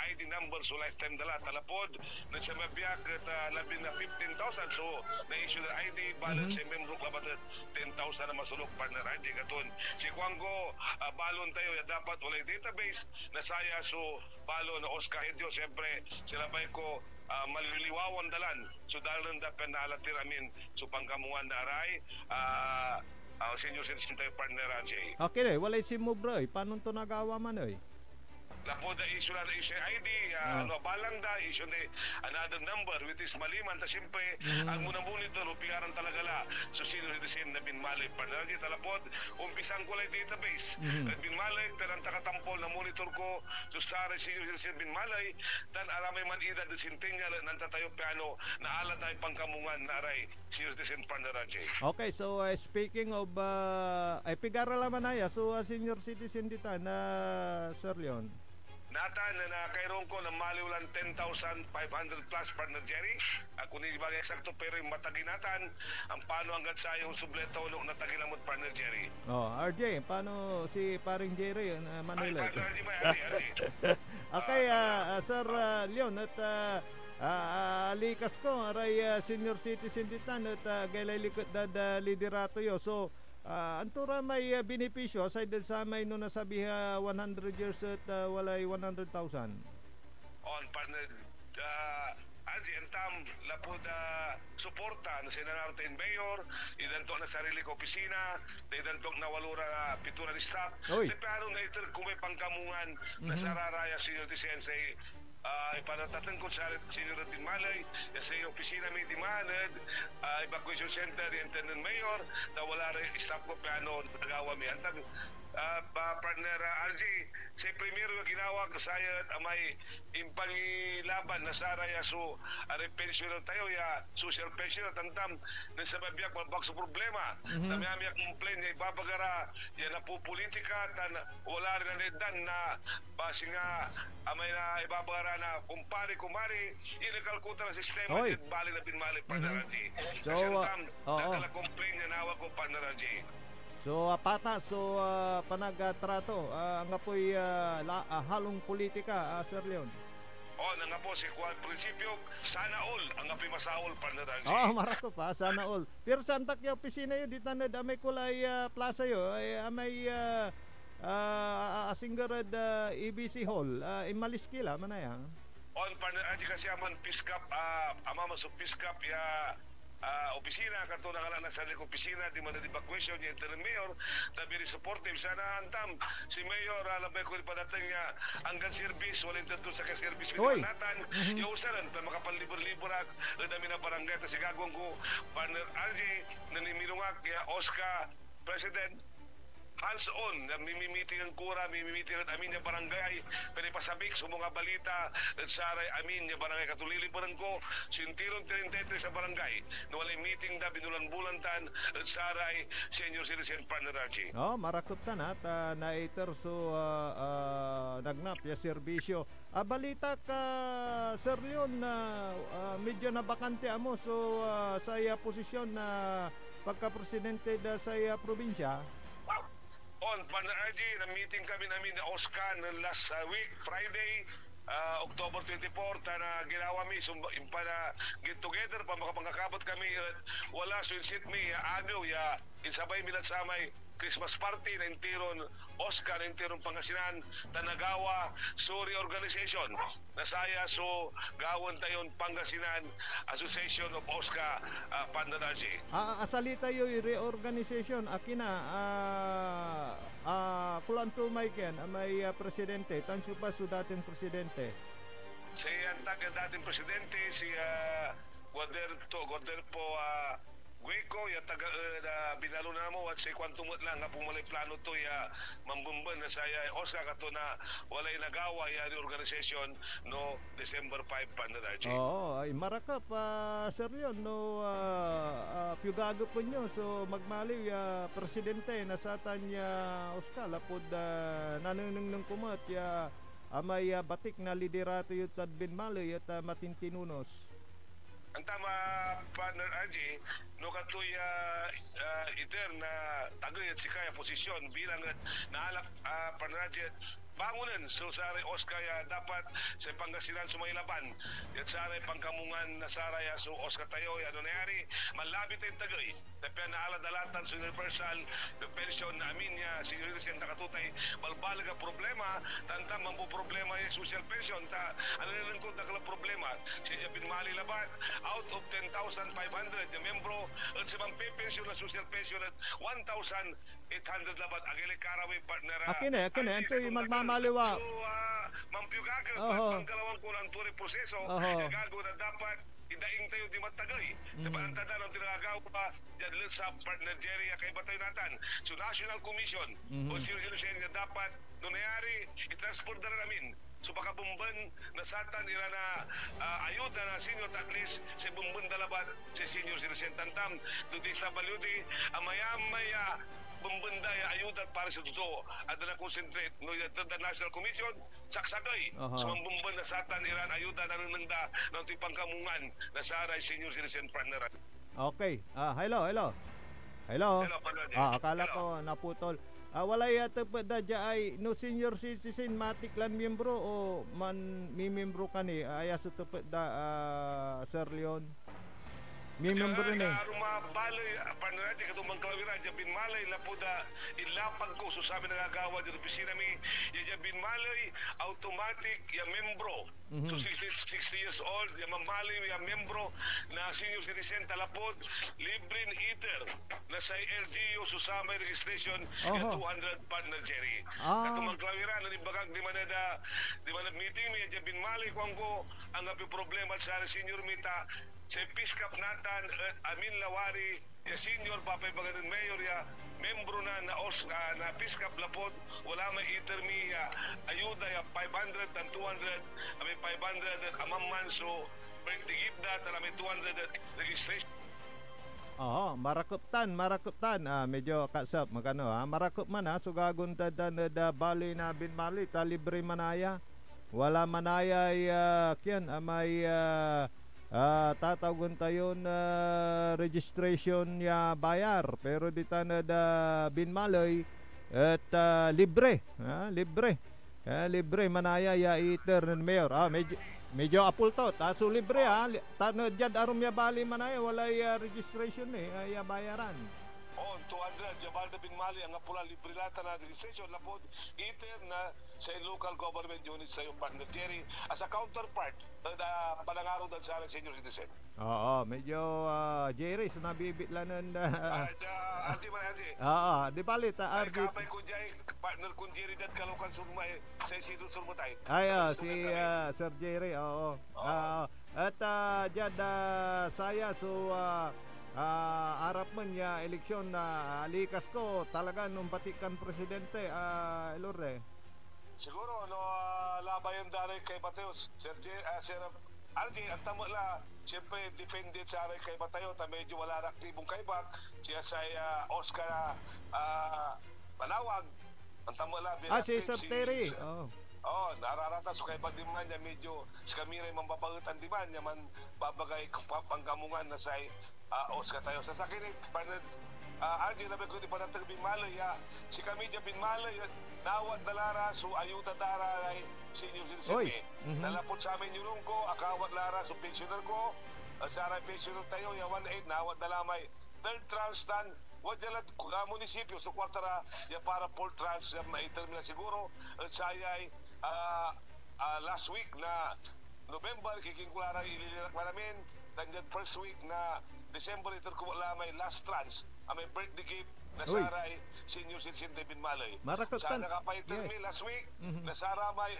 ID number so lifetime dala talapod na sa mabiyak at labi na 15,000 so na-issue na ID balance sa membro klabat 10,000 na masulok partner ID katon si Kwango balon tayo ya dapat walay database na saya so balo na Oscar Hedio siyempre sila bay ko maliliwawan dalan so dalan da penalatir amin so pangkamungan na aray senior citizen tayo partner ID. Okay, walay sim mo bro, paano to nagawa man oy? Lapo da issue na issue ID balang da issue na another number which is maliman ta siyempre ang munang monitor upiaran talaga la so senior citizen na binmalay partner di talapod umpisan ko lang database binmalay pero ang takatampol na monitor ko so sa senior citizen binmalay dan aramay man ida de sintenya nanta tayo piano na ala tayo pangkamungan na aray senior citizen partner RJ. Okay, so speaking of ay pigara laman aya so senior citizen dita na Sir Leon Natan na kayroon ko na maliw lang 10,500 plus partner Jerry. Ako ni bagay eksakto pero yung mataginatan ang paano hanggang sa yung subleto nung natagilamot partner Jerry. Oh, RJ, paano si paring Jerry Manila? Ay, partner RJ ba? RJ. Okay, Sir Leon at likas ko aray senior citizen ditan at gaylay likod da liderato yo. So antura may benepisyo aside sa may no nasabi 100 years at walay 100,000 on partner Anji entam lapod suporta na sinanarta in mayor idanto na sarili ko opisina idanto na walura pitura ni staff pero na ito kung may pangkamungan na sararaya senior citizen say ipanatatan ko sa senior di Malay sa opisina may dimanad evacuation center intendant mayor na wala rin staff ko piano nagawa mi antag partner RJ sa premier yung ginawa kasayat amay impangilaban na saraya so pensioner tayo ya social pensioner tantam na sa mabiyak malbag sa problema na mayamiyak complain ya ibabagara ya na po politika tan wala rin na nedan na basi nga amay na ibabagara na kumpari-kumari inikalkuta na sistema at bali na pinmali partner RJ kasi tantam nakala-complain na nawa ko partner RJ. So panagtrato ang apoy halong politika Sir Leon. Nga po si Kuan prinsipyo sana all ang apoy masaol partner RJ. Marato pa sana all. Pero santak yung opisina yo dito na damay kulay plaza yo ay amay asinggarad EBC Hall imalis kila manaya. Partner RJ kasi aman piskap amama so piskap ya opisina kanto na kala nasa opisina di man evacuation yung interim mayor tabiri supportive sana antam si mayor alabay ko padating niya hanggang service walang tutol sa ka-service pinanatan yung usaran pa makapanlibor-libor dami na barangay kasi gagawin ko partner RJ na nimirungak kaya Oscar President hands-on na mimimiting ang kura, mimimiting ang amin niya barangay, pinipasabik sa mga balita at saray amin niya barangay katuliliparan ko, sintirong 33 sa barangay, na walay meeting na binulan-bulantan at saray senior citizen partner RJ. Marakot ta na, naiter so nagnap ya serbisyo. Balita ka, Sir Leon, medyo na bakante amo so sa posisyon na pagka-presidente da sa probinsya. Partner RJ, na-meeting kami namin na Oscar last week, Friday, October 24, na ginawa mi, na get together, pa makapangkakabot kami, wala, so insit mi, agaw, insabay milat sa may Christmas party na intiron Oscar na intiron Pangasinan Tanagawa Suri Organization nasaya so gawon tayon Pangasinan Association of Oscar Pandanaji. Asalita yo reorganization akina kulanto may ken may presidente tansu pa su dating presidente. Si antag dating presidente si Guaderpo Gueko ya taga binalo na mo at say kwantumot lang nga pumalay plano to ya mambumban na saya Oscar kato na walay nagawa ya the organization no December 5 pa na RJ. Oo, ay marakap sir yun no piyugado po nyo so magmaliw ya presidente nasatan ya Oscar lapod nanunung kumat ya amay batik na liderato yun at binmaliw at matintinunos. Ang tama partner RJ no katoy iter na tagay at sikaya posisyon bilang naalak partner RJ bangunan so sari Oscar ya dapat sa Pangasinan sumailaban at sari pangkamungan na saraya so Oscar tayo ya ano nangyari malabit ang tagay tapi naaladalatan sa universal pension na amin niya si Rizal nakatutay balbalaga problema tanda mambo problema yung social pension ta ano nang kung nakala problema siya binmali laban out of 10,500 yung membro at si mang pension na social pension at 1,800 laban agili karaway partner akin ito yung magmamaliwa so mampiyugagan pangkalawang kulang turi proseso gago na dapat idaing tayo di matagay. Diba ang tanda ng tinagaw pa dyan sa partner Jerry kay Batay Natan. So National Commission o sinusin niya dapat nung nangyari i-transport na namin. So baka bumban na satan ila na ayuda na senior at least sa bumban dalabat sa senior citizen tantam doon sa baluti amaya-maya bumbanda ya ayuda para sa totoo at na concentrate no the National Commission saksagay so bumbanda na satan iran ayuda na nangda ng tipang kamungan na saray senior citizen partner. Okay. Hello. Akala ko naputol. Walay atapad da ay no senior citizen matik lan miyembro o man mi miyembro kani aya sa tapad da Sir Leon. Mi member ni. Balay partner natin katong mangkawira dyan binmalay lapuda ilapag ko so sabi nagagawa dito opisina mi dyan binmalay automatic ya membro. So 60 years old ya mamalay ya membro na senior citizen talapod libre eater na sa LGU so sa may registration ya 200 partner Jerry. Katong mangkawira na ibagag di man meeting mi dyan binmalay kung ko ang problema sa senior mita sa piskap natan at amin lawari ya senior papay bagadan mayor ya membro na na piskap lapod wala may itermi ya ayuda ya 500 and 200 may 500 at amamman so pertigip dat may 200 at registration. Marakuptan medyo kasap magano marakup man sugagon da bali na binmali ta libre manaya wala manaya kyan may tatawagan tayo na registration ya bayar pero di ta na da binmaloy at libre manaya ya iter ng mayor medyo apulto so libre tano jad arum ya bali manaya wala ya registration ya bayaran 200 Jabalda Binmali ang apula libre lata na registration lapod iter na sa local government unit sa iyo partner Jerry as a counterpart na panangaro dahil sa senior citizen. Medyo Jerry so nabibitlanan RJ di balit RJ kapay ko jay partner kun Jerry dat kalokan sumay sa senior surmutay si Sir Jerry at jad saya so harap man ya eleksyon na likas ko talaga nung batikan presidente Elorde siguro no labayan dari kay Mateos Sir RJ ang tamo la siyempre defended sa aray kay Batayo ta medyo wala aktibong kaibak siya sa Oscar Manawag ang tamo la si Sir Terry nararata so kay Badiman niya medyo sa kamiray mambabagutan di man niya man babagay panggamungan na sa Oscar tayo sa sakin partner RJ na ko di pa natag binmalay si kami dyan binmalay nawat dalara so ayuda dara ay senior citizen nalapot sa amin yung ko akawat lara so pensioner ko sa pensioner tayo 1.8 nawat dalamay third transtan wajalat munisipyo so kwartara para full trans maitermina siguro at sayay last week na November kikingkulara ililirak na namin tanggad first week na December ito ko lamay last trans may birthday gift na saray senior citizen David Malay sana kapaitermi last week na saramay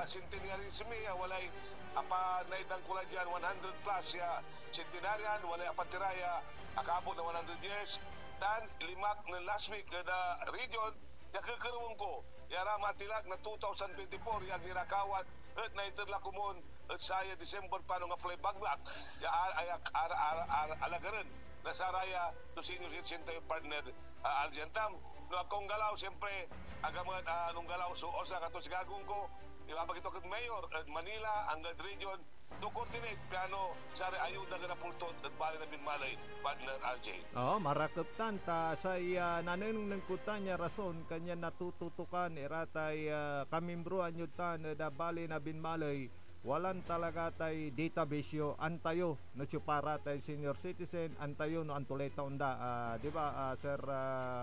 centenarism walay apa naidang kula dyan 100 plus centenarian, walay apatiraya, akabot na 100 years, tan limak na last week na region, yakakaroon ko, yara matilag na 2024, yang nirakawat, at na iterla kumon, at saya December pa nga fly baglak, ya alagaran, na saraya, to senior citizen tayo partner, Argentam, no akong galaw, siyempre, agamat nung galaw, so osa katos gagong ko, ibabag ito kag mayor at Manila, ang region, to coordinate piano sa ayuda na pultot at bali na binmalay partner RJ. Marakaptan ta sa nananong ng kutan niya rason kanya natututukan iratay kamimbruan yun ta na bali na binmalay walan talaga tay database yo antayo no para tay senior citizen antayo no antuleta unda di ba Sir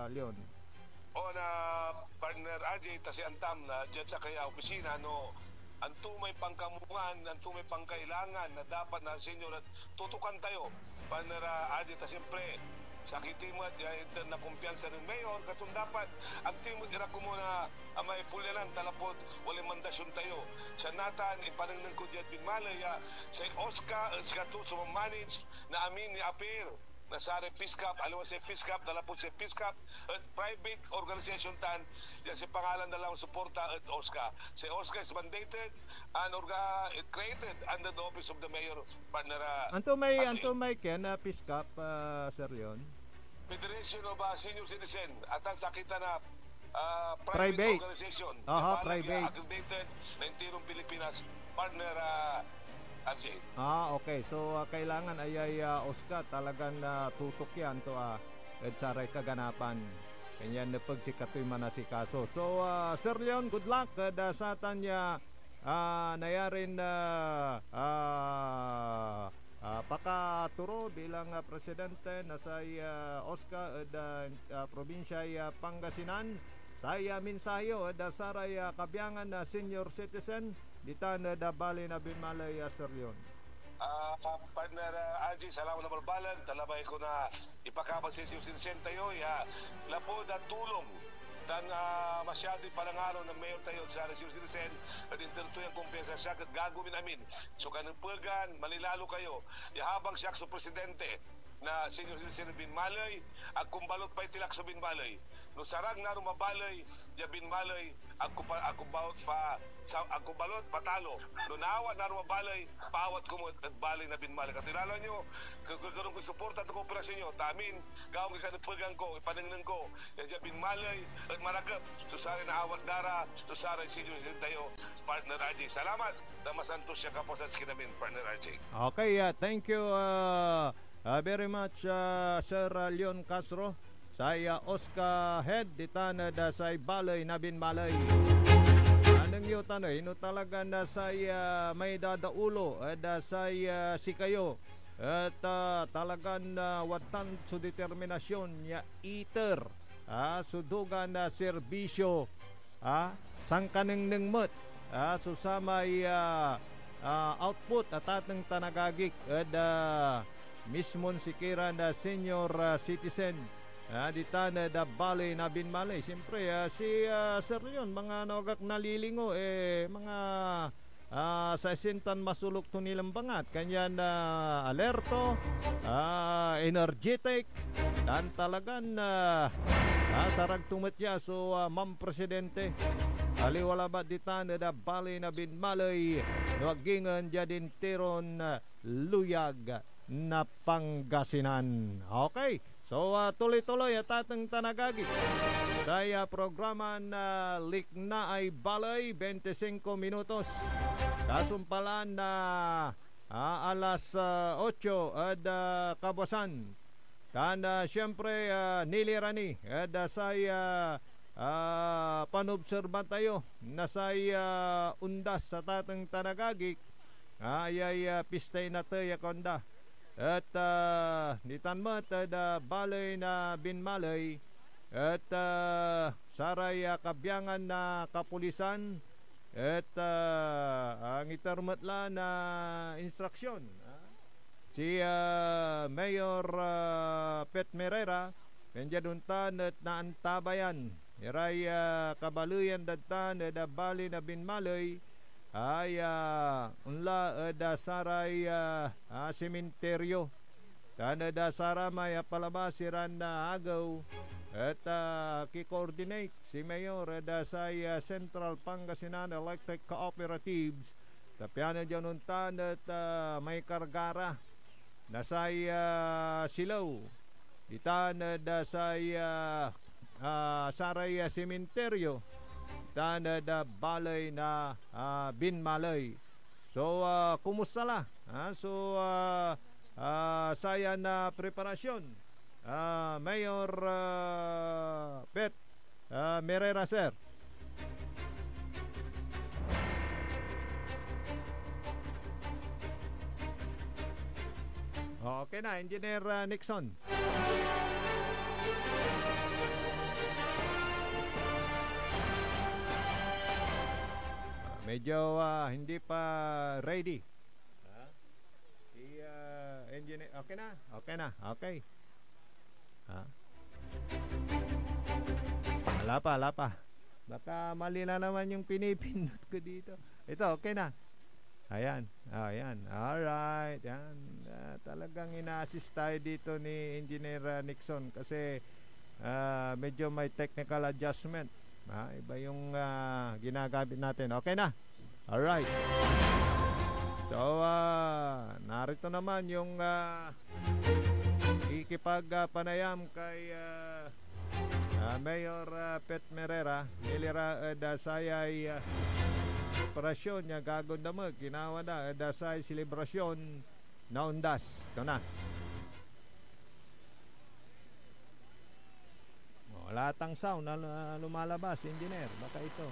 Leon? Na partner RJ tasi antam na dyan sa kaya opisina no anto may pangkamungan, anto may pangkailangan na dapat na senior at tutukan tayo partner RJ ta siyempre sa kitimot na kumpiyansa ng mayor katong dapat ang timot ira ko muna may pulyanan talapod wala mandasyon tayo sa natan ipanangnan ko dyan binmalaya sa Oscar sa to manage na amin ni appear na sa PISCAP, alam mo si PISCAP, dalapod si PISCAP, at private organization tan, yan si pangalan na lang suporta at OSCA. Si OSCA is mandated and created under the office of the mayor partner. Anto may ken PISCAP, Sir Leon? Federation of Senior Citizen, at ang sakita na private organization. Private. Accredited na intirong Pilipinas partner RJ. Okay. So kailangan ay OSCA talagang tutok yan to saray kaganapan. Kanyan na pagsikatoy manasikaso. So Sir Leon, good luck sa tanya nayarin pakaturo bilang presidente na sa OSCA probinsya Pangasinan. Saya minsayo saray kabyangan na senior citizen dita na bali na binmalay Sir Leon. Partner RJ, salamat na balbalan. Talabay ko na ipakabag sa senior citizen tayo. Lapod at tulong dan masyado palangaro ng mayor tayo sa senior citizen at intertuyang kumpiyansa siya at gagawin namin. So kanang paggan, malilalo kayo. Habang siya sa presidente na senior citizen binmalay, at kumbalot pa itilak sa binmalay. No sarang na rumabalay, ya binmalay, ako balot patalo. No naawa na rumabalay, paawat ko mo at balay na binmalay. Katilala nyo, kagkaroon ko suporta at kooperasyon nyo. Tamin, gawang kakanagpagang ko, ipanangnan ko, ya binmalay at maragap. Susari na awat dara, susari senior tayo, partner RJ. Salamat na masantos siya kaposas kinamin, partner RJ. Okay, thank you very much, Sir Leon Castro. Saya OSCA head ditana da say balay na binmalay. Anong yu tanay no talaga na saya may dadaulo da saya sikayo at talagang watan su determinasyon ya iter sudugan na serbisyo sangkaneng nengmet susamay output at atang tanagagik mismon sikiran na senior citizen dita na da bali na binmalay. Siyempre si Sir Leon mga nogak nalilingo mga sa sintan masulok to nilang bangat kanyan alerto energetic dan talagan sarag tumatya so Ma'am Presidente aliwala ba dita na da bali na binmalay nagingan jadin tiron luyag na Pangasinan. Okay. So tuloy-tuloy at atang tanagagi sa programa na Likna ay Balay 25 minutos kasumpalan na alas 8 at kabasan kan siyempre nilirani at saya panobserban tayo na saya undas sa tatang tanagagi ayay pistay na tayo konda. At nitanmat balay na binmalay at saray kabyangan na kapulisan at ang itermatla na instruksyon si Mayor Pet Merera kanjaduntan at naantabayan iray kabaluyan dadtan da bali na binmalay ay unla da saray sementeryo. Tana da saramay palabas siran na agaw at ki-coordinate si Mayor da say Central Pangasinan Electric Cooperatives. Tapiana dyan untan at may kargara na say silaw. Itan da say saray sementeryo. Tana da balay na Binmalay. So, kumusta la? So, saya na preparasyon. Mayor Pet Merera, sir. Okay na, Engineer Nixon. Medyo hindi pa ready. Si engineer, okay na? Okay na, okay. Wala pa. Baka mali na naman yung pinipindot ko dito. Ito, okay na. Ayan. Alright. Yan. Talagang ina-assist tayo dito ni Engineer Nixon kasi medyo may technical adjustment. Iba yung ginagamit natin. Okay na? Alright. So, narito naman yung ikipagpanayam kay Mayor Pet Merera. Nilira dasay operasyon niya gagawin na mo. Ginawa na dasay selebrasyon na undas. Ito na. Wala tang sound na lumalabas, engineer. Baka ito.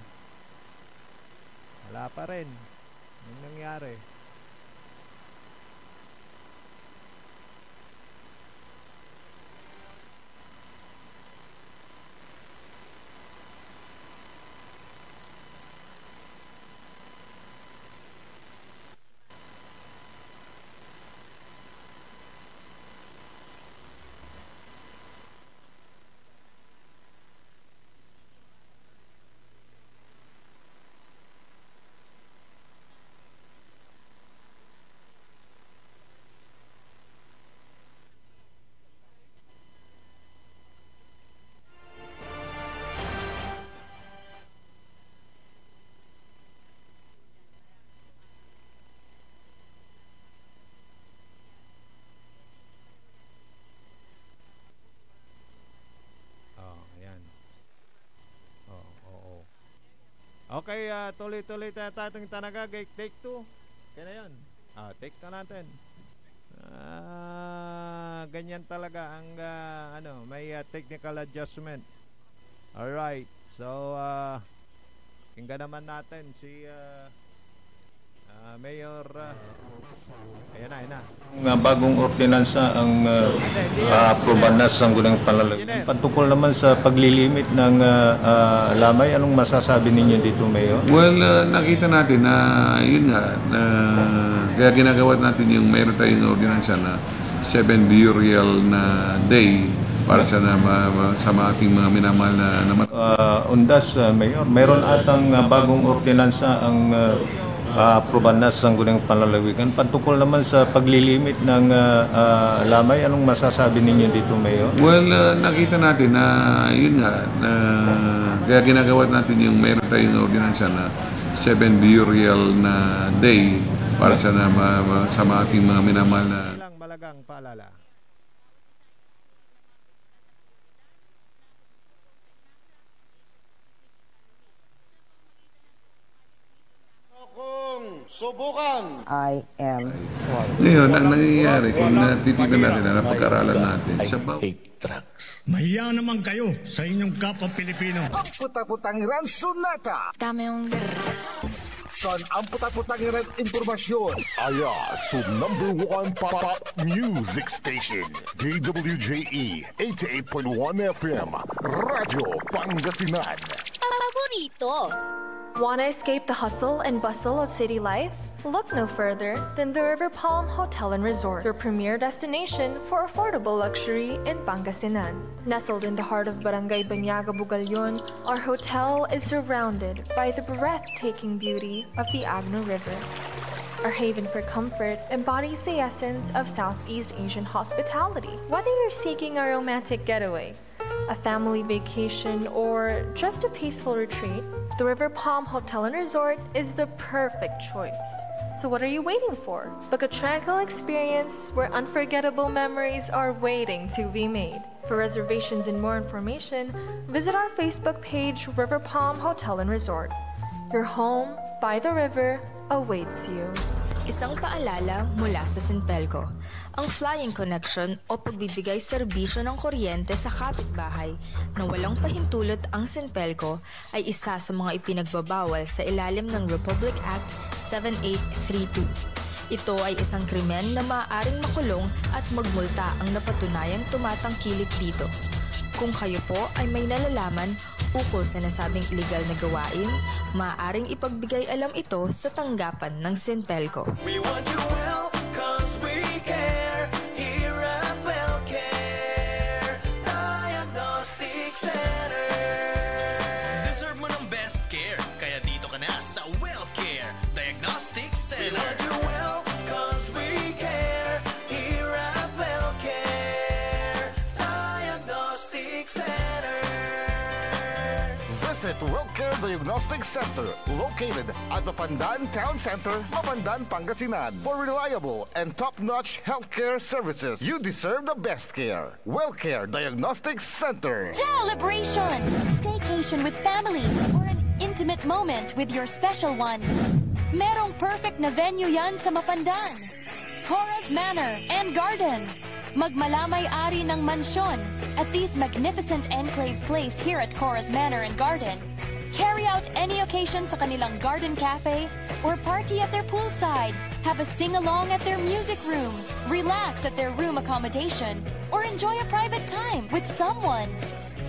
Wala pa rin. Anong nangyari? Okay, tuloy-tuloy tayo tatong tanaga. Take 2. Kaya na yun. Take 2 natin. Ganyan talaga ang may technical adjustment. Alright. So, tingnan naman natin si Mayor. Ayan na. Ang bagong ordinansa ang aproban na sa Sangguniang Panlalawigan. Patungkol naman sa paglilimit ng lamay, anong masasabi ninyo dito, Mayor? Well, nakita natin na yun nga, kaya ginagawa natin yung mayroon tayong ordinansa na 7 burial na day para sa ating mga minamahal na undas, Mayor, mayroon atang bagong ordinansa ang aproban na sa Sangguniang Panlalawigan. Patungkol naman sa paglilimit ng lamay, anong masasabi ninyo dito, Mayor? Well, nakita natin na yun nga, kaya ginagawa natin yung mayroon tayong ordinansa na 7 burial na day para sa ating mga minamahal na malagang paalala. Subukan! I am sorry. Ngayon, ang nangyayari, kung titignan natin na napag-aralan natin, sa drugs. Mahiya naman kayo sa inyong kapwa Pilipino. Ang putak-putangiran sunata. Dame yung San ang putak-putangiran impormasyon. Aya, so #1 pop music station. DWJE 88.1 FM. Radyo Pangasinan. Paborito. Wanna escape the hustle and bustle of city life? Look no further than the River Palm Hotel and Resort, your premier destination for affordable luxury in Pangasinan. Nestled in the heart of Barangay Banyaga, Bugalyon, our hotel is surrounded by the breathtaking beauty of the Agno River. Our haven for comfort embodies the essence of Southeast Asian hospitality. Whether you're seeking a romantic getaway, a family vacation, or just a peaceful retreat, the River Palm Hotel and Resort is the perfect choice. So what are you waiting for? Book a tranquil experience where unforgettable memories are waiting to be made. For reservations and more information, visit our Facebook page, River Palm Hotel and Resort. Your home by the river awaits you. Isang paalala mula sa Sinpelco. Ang flying connection o pagbibigay serbisyo ng kuryente sa kapitbahay na walang pahintulot ang Sinpelco ay isa sa mga ipinagbabawal sa ilalim ng Republic Act 7832. Ito ay isang krimen na maaaring makulong at magmulta ang napatunayang tumatangkilik dito. Kung kayo po ay may nalalaman ukol sa nasabing illegal na gawain, maaaring ipagbigay alam ito sa tanggapan ng Sinpelco. We want you well, cause we care. Here at WellCare Diagnostic Center. Deserve mo ng best care, kaya dito ka na sa WellCare Diagnostic Center. We want you well, cause we care. Here at WellCare Diagnostic Center. Visit WellCare Diagnostic Center, located at the Pandan Town Center, Mapandan, Pangasinan. For reliable and top-notch healthcare services, you deserve the best care. WellCare Diagnostic Center. Celebration! Staycation with family or an intimate moment with your special one. Merong perfect na venue yan sa Mapandan. Cora's Manor and Garden. Magmalamay-ari ng mansyon at this magnificent enclave place here at Cora's Manor and Garden. Carry out any occasion sa kanilang garden cafe or party at their poolside. Have a sing-along at their music room. Relax at their room accommodation or enjoy a private time with someone.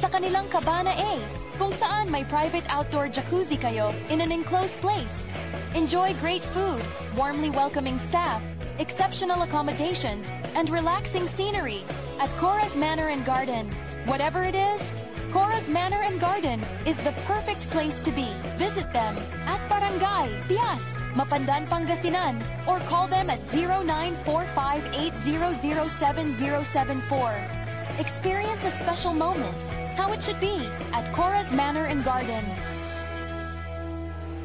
Sa kanilang Cabana A, kung saan may private outdoor jacuzzi kayo in an enclosed place. Enjoy great food, warmly welcoming staff, exceptional accommodations, and relaxing scenery at Cora's Manor and Garden. Whatever it is, Cora's Manor and Garden is the perfect place to be. Visit them at Barangay Pias, Mapandan, Pangasinan, or call them at 0945-800-7074. Experience a special moment, how it should be at Cora's Manor and Garden.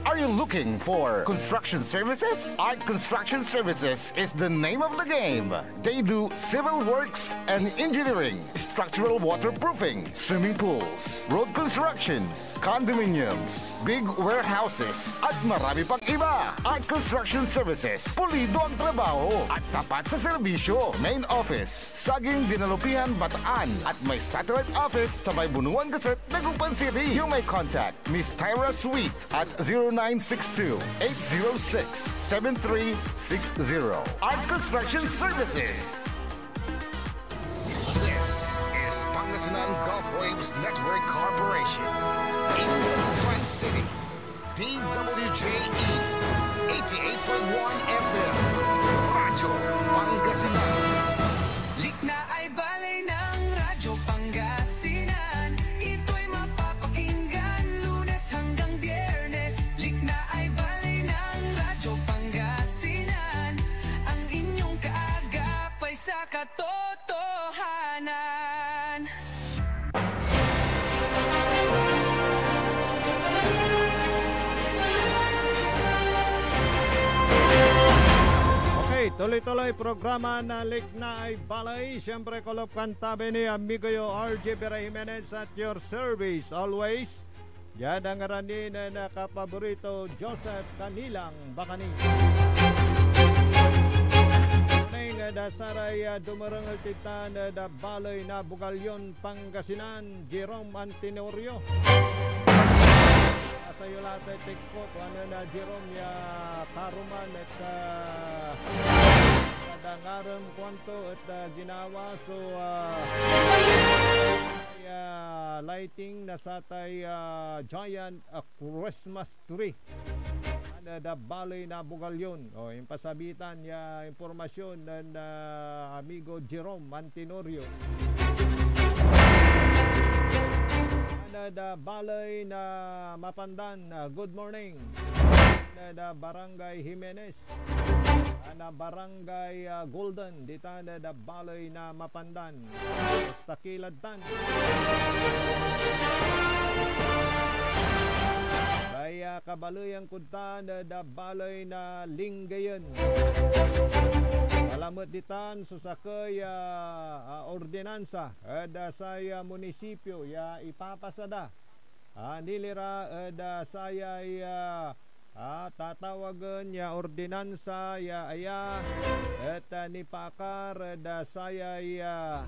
Are you looking for construction services? Art Construction Services is the name of the game. They do civil works and engineering, structural waterproofing, swimming pools, road constructions, condominiums, big warehouses, at marami pang iba. Art Construction Services, pulido ang trabaho at tapat sa serbisyo. Main office, Saging Dinalupihan, Bataan, at may satellite office sa may Bunuan Gazette, Dagupan City. You may contact Miss Tyra Sweet at 0962-806-7360. Art Construction Services. This is Pangasinan Gulf Waves Network Corporation. In Dagupan City, DWJE 88.1 FM, Radyo Pangasinan. Likna ay balay ng Radyo Pangasinan. Ito'y mapapakinggan Lunes hanggang Biyernes. Likna ay balay ng Radyo Pangasinan. Ang inyong kaagapay sa katotohanan. Tuloy-tuloy programa na Likna ay Balay. Siyempre, Kolop Kantabe ni amigo yo RJ Vera Jimenez at your service always. Diyan ang aranin na nakapaborito Joseph Kanilang Bakaning. Neng dasaray dumarangal titan da Balay na Bugalyon, Pangasinan, Jerome Antenorio. Sayo lahat ay tikpo ano na Jerome ya karuman at kadangaram kwanto at ginawa so lighting na satay giant Christmas tree Da Balay na Bugalyon. O, yung pasabitan ya impormasyon ng amigo Jerome Antinorio. Da Balay na Mapandan, good morning. Da Barangay Jimenez. Na Barangay Golden, dita da Balay na Mapandan. Takiladtan. Kaya kabaluyang kuntan da Balay na Lingayen. Alamot ditan susakay ordinansa da saya munisipyo ya ipapasada. Nilira da saya tatawagan ya ordinansa ya aya at nipakar da saya ya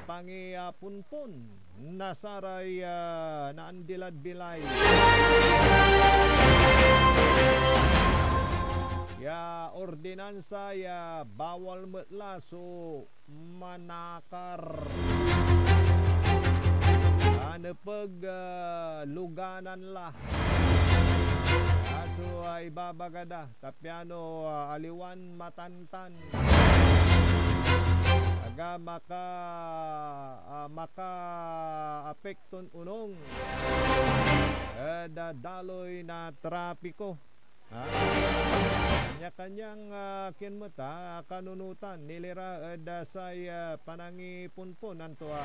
pangipunpun nasaray naandilad bilay ya ordinansa ya bawal metla so manakar nepeg luganan lah aso ay babagada tapyano aliwan matantan aga maka apekton unong daloy na trapiko kanya-kanyang kinmata kanunutan nilira say panangipunpun nantua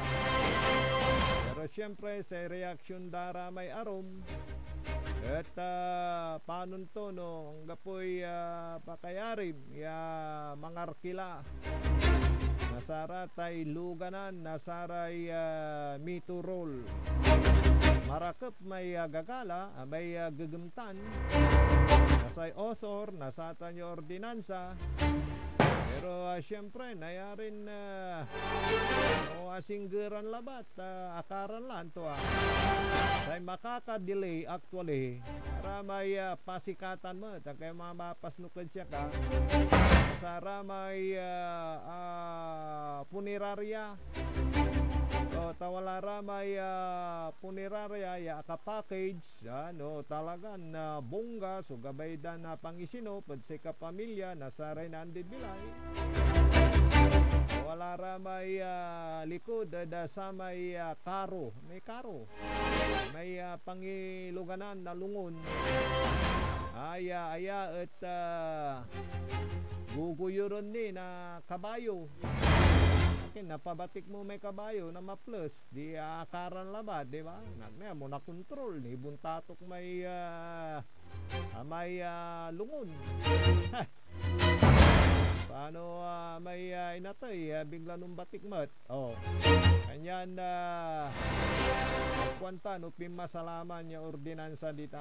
pero siyempre sa reaksyon dara may arom at panon to no ang gapoy pakayarim ya mangarkila nasaratay luganan nasaray miturol marakep may gagala may gagamtan nasay osor nasatan yung ordinansa pero siyempre nayarin asinggeran labat akaran lang to say makaka-delay actually para may pasikatan mo kaya mapasnukad siya ka para may punerarya o tawalara may punerarya ya ka-package no talagan na bongga so gabay da na pangisino pad sa kapamilya nasaray na andid bilay wala ramay likod da sa may karo may pangiluganan na lungon aya at guguyuron ni na kabayo napabatik mo may kabayo na ma-plus di akaran labad di ba nagna mo na control ni buntatok may lungon paano may inatay bigla nung batik mat kanyan kwanta no pimasalaman niya ordinansa dita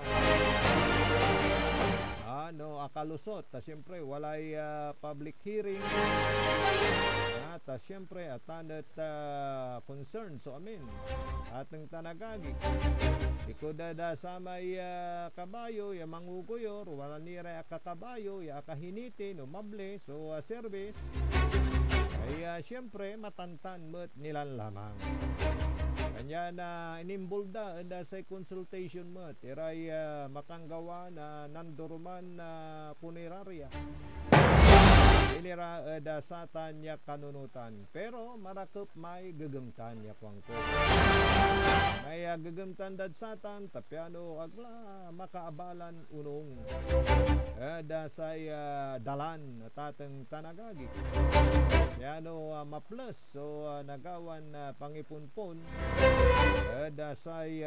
akalusot siyempre walay public hearing siyempre atanat concern so amin ateng tanagagi ikodada sa may kabayo ya manguguyor wala nira kakabayo ya kahiniti no mable so service ay siyempre matantan met nilan lamang kanya na inimbolda da sa consultation mo tiray makanggawa na nanduruman na punerarya inira da satan ya kanunutan pero marakop may gagamtan ya pangko may gagamtan dad satan tapyano agla makaabalan unong da say dalan tateng tanagagi yano ma-plus so nagawan pangipunpon da say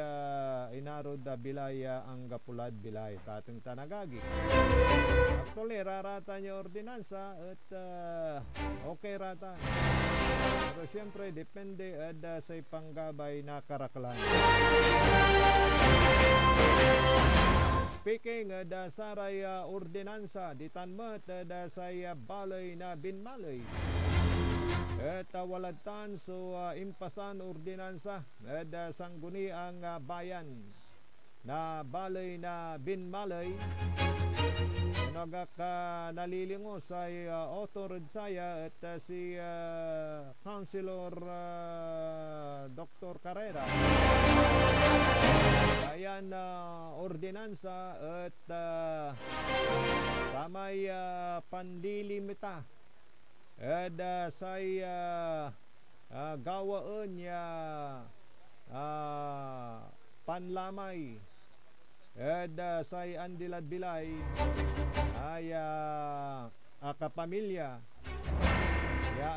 inarod da bilaya ang gapulad bilay tateng tanagagi actually rarata niya ordinansa at okay rata pero siyempre depende da say panggabay na karaklan speaking da saray ordinansa ditanmat da say balay na binmalay at walatan so impasan ordinansa da sangguni ang bayan na balay na Binmalay. Nagak nalilingo sa Otto Redsaya at si Councilor Dr. Carrera. Ayan ordinansa at samay pandilimita at say gawaan niya panlamay at say andilad-bilay ay kapamilya ya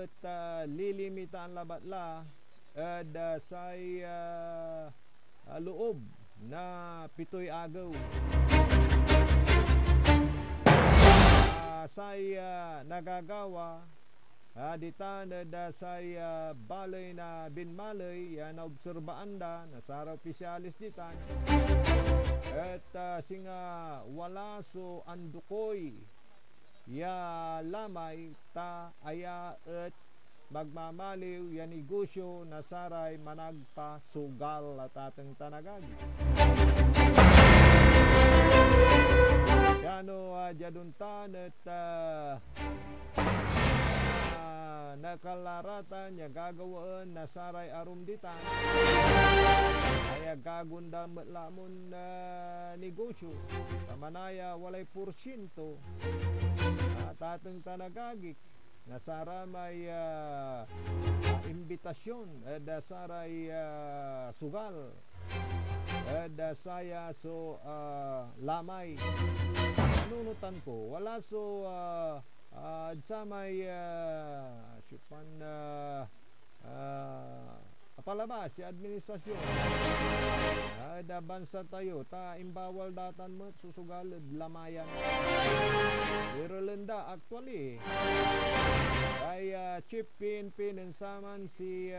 at lilimita ang labatla at say loob na 7 agaw. Say nagagawa ditan da say balay na Binmalay na obserbaan da nasara opisyalis ditan at singa wala so andukoy ya lamay ta aya at magmamaliw ya negosyo na saray managpasugal at ateng tanagag. Kano jaduntan at nakalaratan ya gagawaan na saray arumditan ay gagundam lamon na negosyo pamanaya walay porsyento at ateng tanagagik nasara may imbitasyon da saray sugal da saya so lamay nunutan ko wala so sa may sipan palabas si administrasyon da bansa tayo ta imbawal datan mo susugal lamayan pero lenda actually ay Chief PNP nansaman si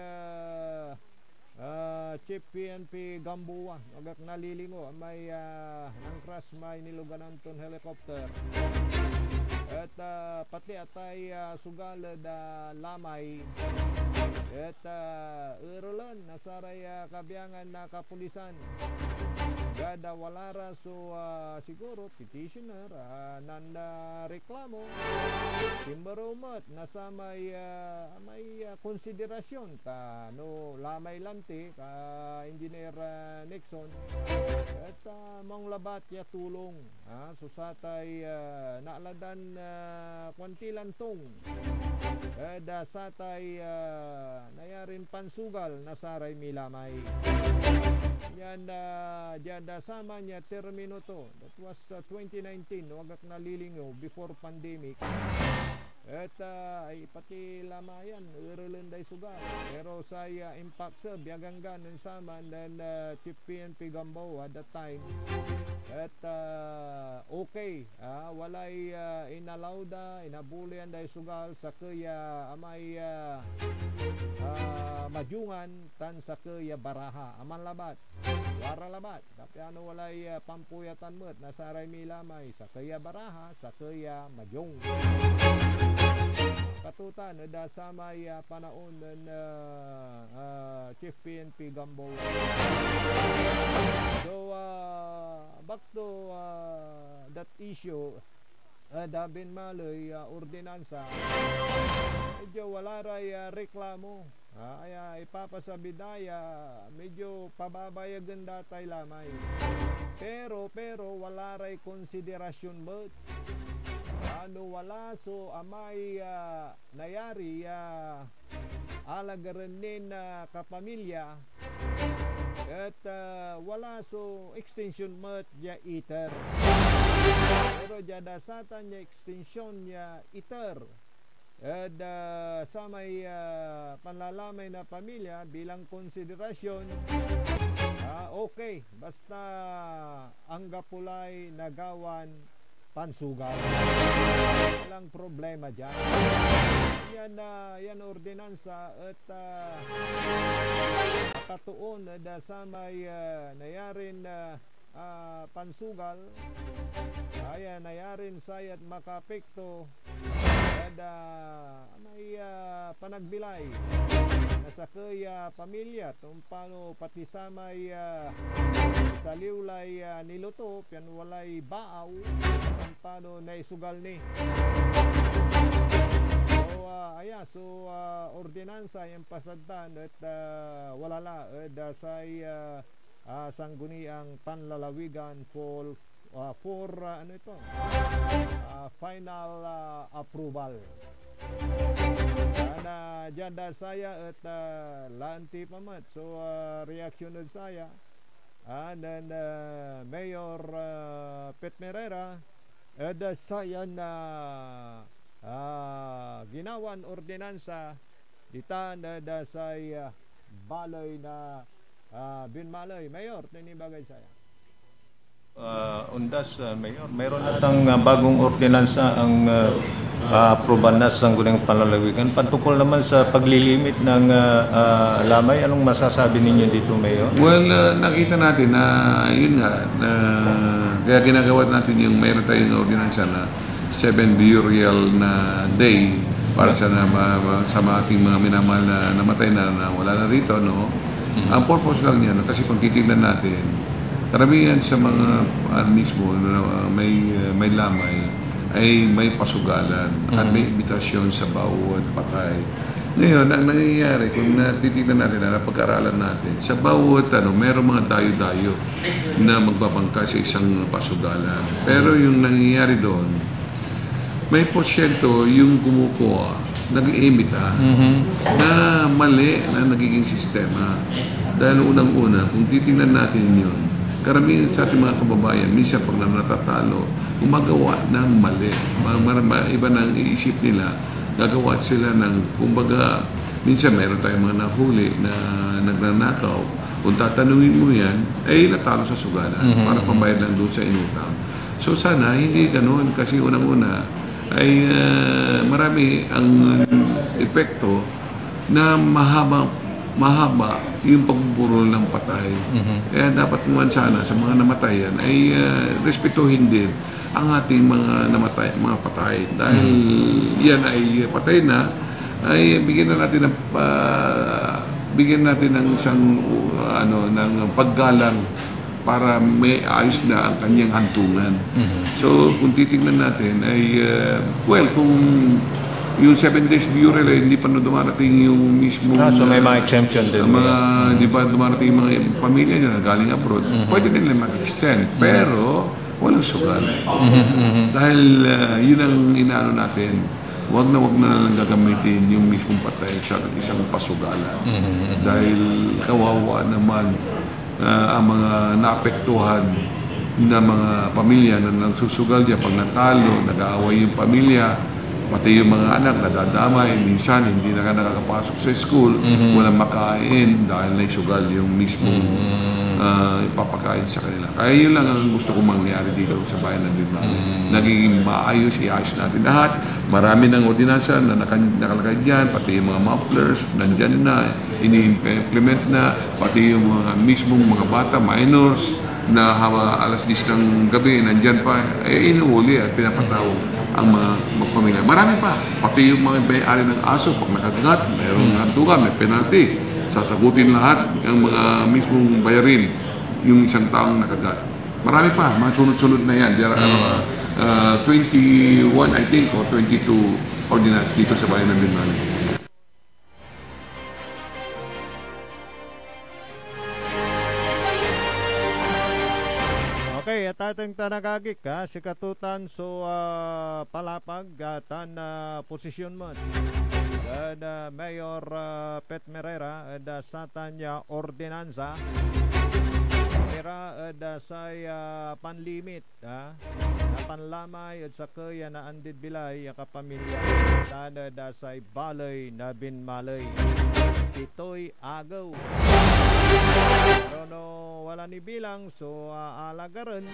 Chief PNP Gamboa agak nalilingo may nang crash may nilugananton helicopter at pati atay sugal da lamay at urulan nasaray kabiyangan na kapulisan gada walara so siguro petitioner nanda reklamo timbarumat nasa may konsiderasyon ka no lamay lanti ka Engineer Nixon at mong labat ya tulong susatay naaladan kwantilan tong da satay nayarin pansugal nasaray milamay yan jada sama niya termino to that was 2019 wagak nalilingaw before pandemic at ay pati lamayan urulenday sugal pero saya impact sa biaganggan ng saman then Chief PNP Gamboa at that time at okay walay inalawda inabulian day sugal sa kaya amay majungan tan sa kaya baraha aman labat wara labat tapi ano walay pampuyatan mo't nasaray milamay sa kaya baraha sa kaya majung katutan da samay panaon ng Chief PNP Gamboa. So back to that issue da Binmalay ordinansa medyo wala ray reklamo ay ipapasabidaya medyo pababayagan datay lamay pero wala ray konsiderasyon mo ano wala so amay nayari alagarin na kapamilya at wala so extension mat ya iter pero jada satan ya extension ya iter at sa may panlalamay na pamilya bilang konsiderasyon okay basta ang gapulay nagawan pansugal walang problema dyan yan ordinansa at katuon da sa may nayarin pansugal ay nayarin sayat makapekto may panagbilay nasa kaya pamilya tumpano pati samay sa liwlay niluto pian walay baaw tumpano na isugal ni so ordinansa yung pasadtan at walala say sangguniang panlalawigan for final approval. Diyan saya at lanti pamat. So reaction saya dan Mayor Pet Merera saya na ginawan ordinansa ditan saya balay na binmalay. Mayor, tinibagay saya. Undas, Mayor, mayroon natang bagong ordinansa ang aproban na sa sanggunang panlalawigan patungkol naman sa paglilimit ng lamay. Anong masasabi ninyo dito, Mayor? Well, nakita natin na yun nga, kaya ginagawa natin yung mayroon tayong ordinansa na 7 burial na day para sa ating mga minamahal na namatay na wala na rito, no? Ang purpose lang niya, kasi kung titignan natin, karamihan sa mga mismo may lamay ay may pasugalan at may imitasyon sa bawat patay. Ngayon, ang nangyayari, kung titignan natin na napag-aralan natin, sa bawat mayroong mga dayo-dayo na magbabangka sa isang pasugalan. Pero yung nangyayari doon, may porsyento yung kumukuha, nag-iimita na mali na nagiging sistema. Dahil unang-una, kung titignan natin yun, karamihan sa ating mga kababayan, minsan pag natatalo, gumagawa ng mali. Iba nang iisip nila, gagawa sila ng, kumbaga, minsan mayroon tayong mga nahuli na nagnanakaw. Kung tatanungin mo yan, ay natalo sa sugalan para pambayad lang doon sa inutang. So sana, hindi ganoon kasi unang-una, ay marami ang epekto na mahaba yung pagpupurol ng patay. Kaya dapat naman sana sa mga namatayan ay respetuhin din ang ating mga namatay, mga patay. Dahil yan ay patay na, ay bigyan natin ng isang ng paggalang para may ayos na ang kanyang hantungan. So kung titignan natin ay kung yung 7 days burial ay hindi pa dumarating yung mismo so may mga exemption din. Di ba dumarating yung mga pamilya nyo na galing abroad, pwede din lang mag-extend. Pero walang sugal. Dahil yun ang inaano natin, wag na lang gagamitin yung mismong patay sa isang pasugalan. Dahil kawawa naman ang mga naapektuhan na mga pamilya na nagsusugal diyan pag natalo, nag-aaway yung pamilya, pati yung mga anak nadadamay, minsan hindi na nakakapasok sa school, walang makain dahil naisugal yung mismong ipapakain sa kanila. Kaya yun lang ang gusto kong mangyari dito sa bayan ng Binmal. Nagiging maayos, iayos natin lahat. Marami ng ordinansa na nakalagay dyan, pati yung mga mufflers, nandyan na, ini-implement na, pati yung mga mismong mga bata, minors, na alas 10 ng gabi, nandyan pa, inuuli at pinapatawag ang mga pamilya. Marami pa, pati yung mga may-ari ng aso, pag nakagat, mayroong hantugan, may penalty. Sasagutin lahat ang mga mismong bayarin yung isang taong nakagat. Marami pa, mga sunod-sunod na yan. There are 21, I think, or 22 ordinance dito sa bayan ng Binmal. Okay, at ating tanagagik si Katutan so palapag tan posisyon mo. Dan Mayor Pet Merera sa tanya ordinansa Mera saya panlimit na panlamay at sa kaya na andid bilay ang kapamilya tanda dasay balay na binmalay ito'y agaw pero no wala ni bilang so alagaran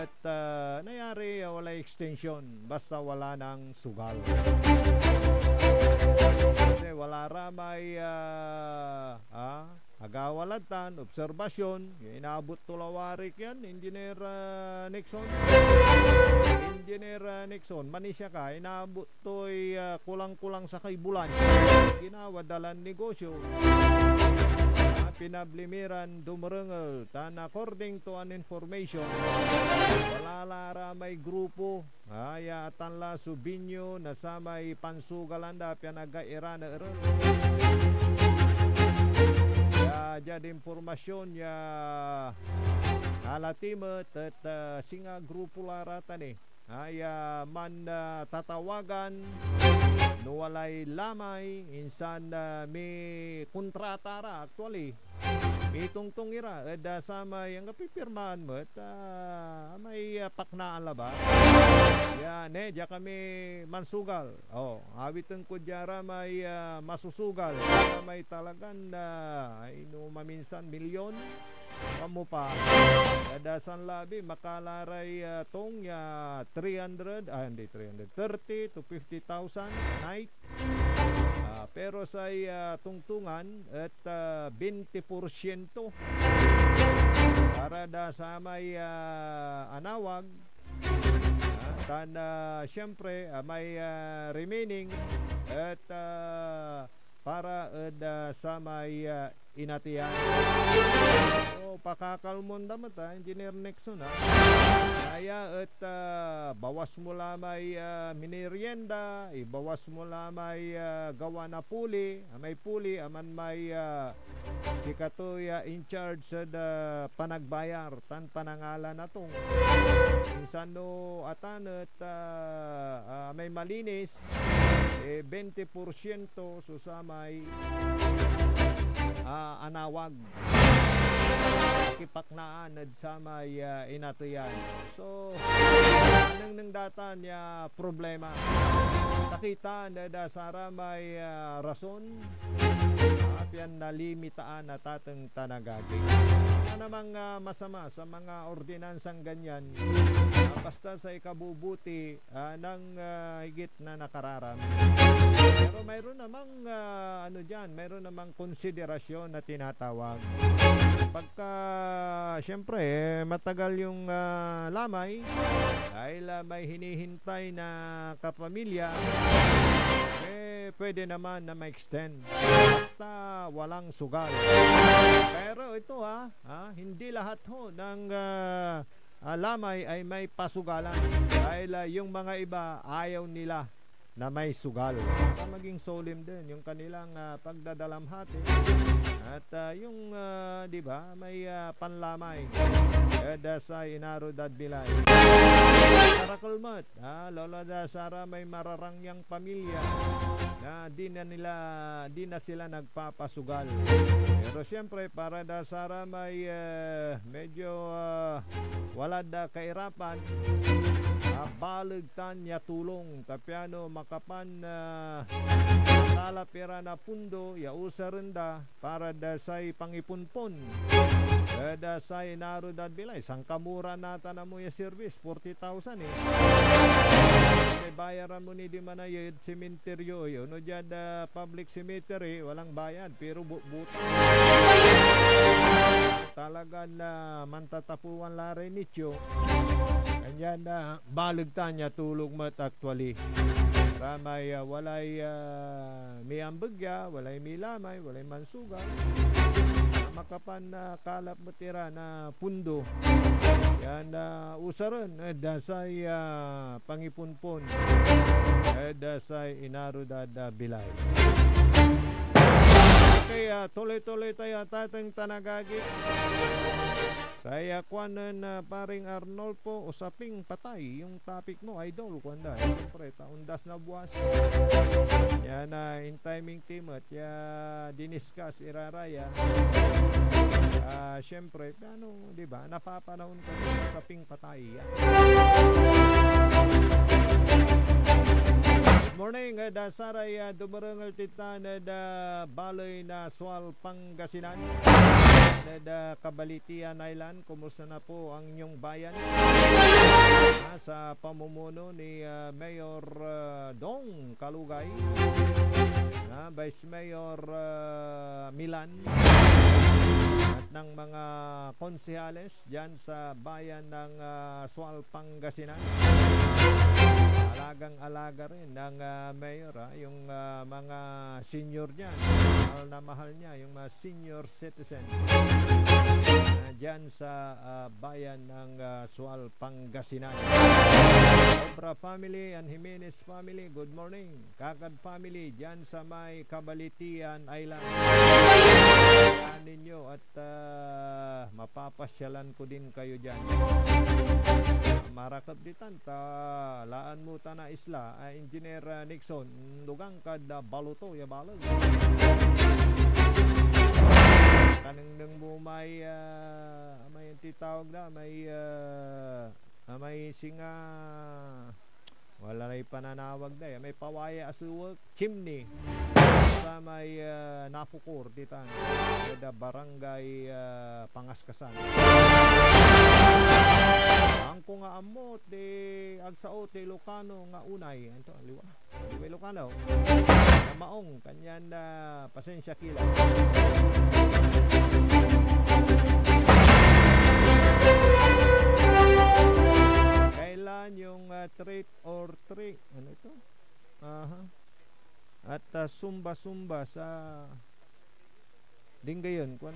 at nayari wala extension basta wala ng sugal kasi wala ramay agawalatan, obserbasyon, inaabot tulawarik yan, Engineer Nixon. Engineer Nixon, manisya ka, inaabot to'y kulang-kulang sa kaibulan. Ginawa dalan negosyo. Pinablimiran dumarangel tan according to an information wala lara may grupo ya tanla subinyo na sa may pansugalanda pianaga na ero ya jadi informasyon ya alatimet at singa grupo lara tani ya man tatawagan no walay lamay insan may kontratara actually may tungtong ira sa may ang kapipirmaan mo at may paknaan laba yan diya kami mansugal awitan ko dyara may masusugal may talagan ay no maminsan milyon kamu pa dasan labi makalaray tong 30 to 50,000 night pero sa tungtungan at 20% para da sa may anawag tan syempre may remaining at para sa may inatiyan. So, pakakalmon damat Engineer Nixon kaya at bawas mo lamay minerienda, ibawas mo lamay gawa na puli, may puli, aman may sikatoy in charge sa panagbayar, tan panangalan na tong. Minsan no atan at may malinis, 20% susamay anawag kipaknaan at sa may inatuyan. So nang data niya problema nakita na dasara may rason yan nalimitaan na tatang tanagagi namang masama sa mga ordinansang ganyan basta sa ikabubuti ng higit na nakararam. Pero mayroon namang mayroon namang konsiderasyon na tinatawag pagka syempre matagal yung lamay dahil may hinihintay na kapamilya pwede naman na ma-extend basta walang sugal. Pero ito hindi lahat ho ng lamay ay may pasugalan dahil yung mga iba ayaw nila na may sugal. Maging solemn din yung kanilang pagdadalamhati at yung di ba may panlamay sa inaro dad bilay karakulmat lola da sara may mararangyang pamilya na di na sila nagpapasugal. Pero siyempre para da sara may medyo wala da kairapan baligtan niya tulong tapiano makapan talapira na pundo ya usarenda para dasay pangipunpon dasay naro dad bilay sangkamura nata na mo ya service 40,000 may bayaran mo ni di man ayod cementerio yun no dyan public cemetery walang bayad pero butang talaga na mantatapuan lare nicho kanyan na baligtan niya tulog mat actually may walay may ambagya, walay may lamay, walay mansugal makapan na kalap matira na pundo yan usaran dasay pangipunpon dasay inarudad bilay. Kaya tuloy-tuloy tayo tatang tanagagi kaya kuanan na paring Arnolfo usaping patay yung topic mo idol kuanda siyempre taundas na buwas yan in timing team at diniscuss iraraya siyempre ano diba napapanahon ko usaping patay morning dasaray dumarangal titan da baloy na Sual Pangasinan Cabalitian Island, kumusta na po ang inyong bayan? Sa pamumuno ni Mayor Dong Kalugay, Vice Mayor Milan, at ng mga konsehales dyan sa bayan ng Sual, Pangasinan. Alagang-alaga rin ng mayor, yung mga senior dyan. Mahal na mahal niya yung mga senior citizen dyan sa bayan ng Sual, Pangasinan. Obra family and Jimenez family, good morning. Kakad family dyan sa may Cabalitian Island. Yan ninyo at mapapasyalan ko din kayo dyan. Marakap ditan ta laan mo ta na isla Engineer Nixon lugang kad baluto ya balog kanang nang mo may titawag na may singa wala na pananawag na may pawaya asuwag chimney sa may napukor ditan da barangay Pangaskasan. Ang ko nga amot de agsaot de Ilocano nga unay anto liwa may Ilocano na maong kanyan na pasensya kila. Kailan yung treat or trick ano ito? At sumba-sumba sa Dinggayon, kung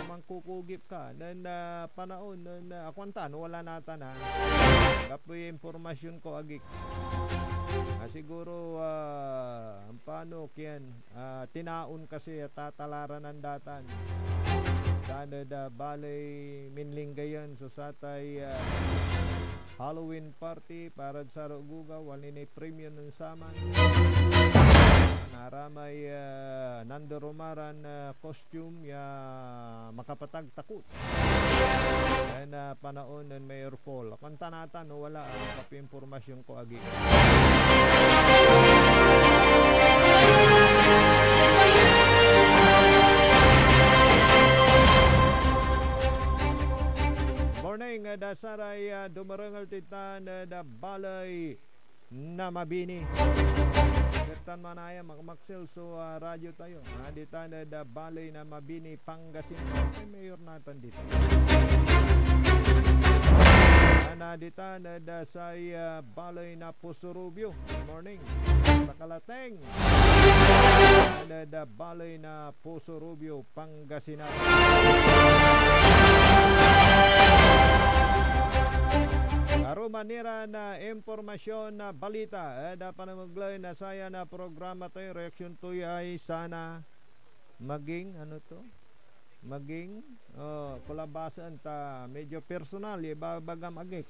mangkukugip ka, nan panahon, nan akwantan, wala nata na. Kapoy impormasyon ko agik. Siguro, paano kiyan, tinaon kasi tatalaran ng datan. Sana da balay minlinggayon, so satay Halloween party para sa Ruguga, walinay premium ng saman. Naramay nandarumaran costume ya makapatag takot. Na panaon ng Mayor Paul. Kung tanatan wala ang kapi-impormasyon ko agi. Morning dasaray dumarangal titan da balay na mabini. Kertan manaya makamaksel so radyo tayo. Dito na da balay na mabini Pangasinan. May mayor natin dito. Dito na da say balay na Pusurubyo. Good morning. Sakalateng. Na da balay na Pusurubyo Pangasinan. Manira na impormasyon na balita dapat na maglay na saya na programa tayo reaksyon to ay sana maging maging kulabasan ta medyo personal ibabagam agik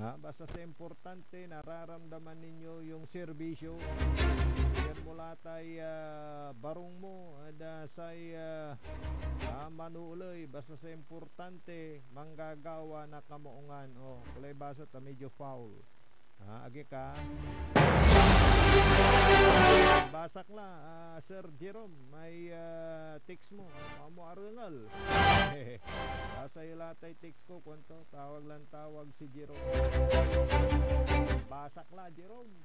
basta sa importante nararamdaman ninyo yung serbisyo yan mula tay barong mo say manuuloy basta sa importante manggagawa na kamuungan kulay basa ta medyo foul agi ka basak la Sir Jerome may text mo amo arengal sa ilatay text ko kwento tawag lang tawag si Jerome basak la Jerome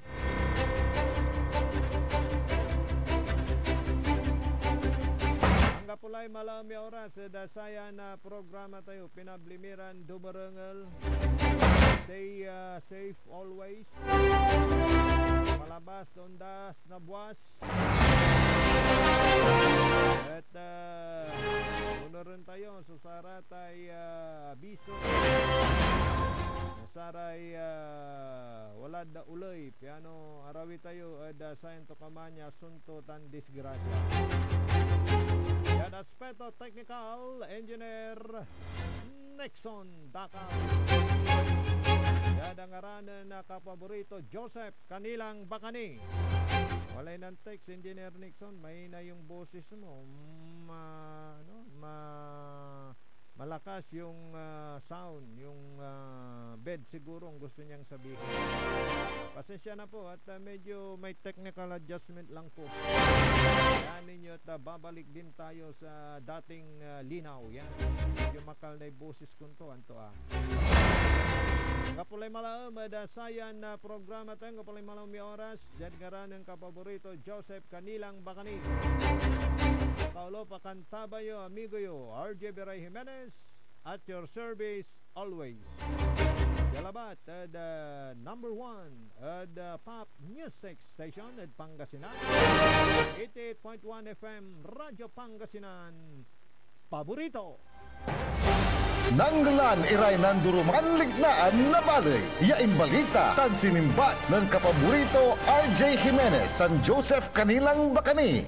hangga pulay malam ya oras dasaya na programa tayo pinablimiran dumarangal. Stay safe always. Malabas dondas na buwas. At unaran tayo so saratay abiso. Nasaray wala da ulay piano arawi tayo da sayon to kamanya sunto tan disgrasya. Yan aspeto technical engineer Nixon Dakal. Yan ang aranan na kapaborito Joseph Kanilang Bakani. Walay ng text engineer Nixon, may na yung boses mo. Malakas yung sound, yung bed siguro ang gusto niyang sabihin. Pasensya na po at medyo may technical adjustment lang po. Yan ninyo at babalik din tayo sa dating linaw. Yan. Medyo makal na boses kunto. Kapulay malaom sayan na programa tayo. Kapulay malaom may oras. Diyan nga ng kapaborito Joseph Kanilang Bakani. Paulo Pakantabayo, amigo yo, RJ Beray Jimenez. At your service always. Dalabat, the number 1 the pop music station at Pangasinan. 88.1 FM Radyo Pangasinan. Paborito. Nanggalan iray nanduruman lignaan na balay. Yain balita tan sinimbat ng kapaborito RJ Jimenez San Joseph Kanilang Bakani.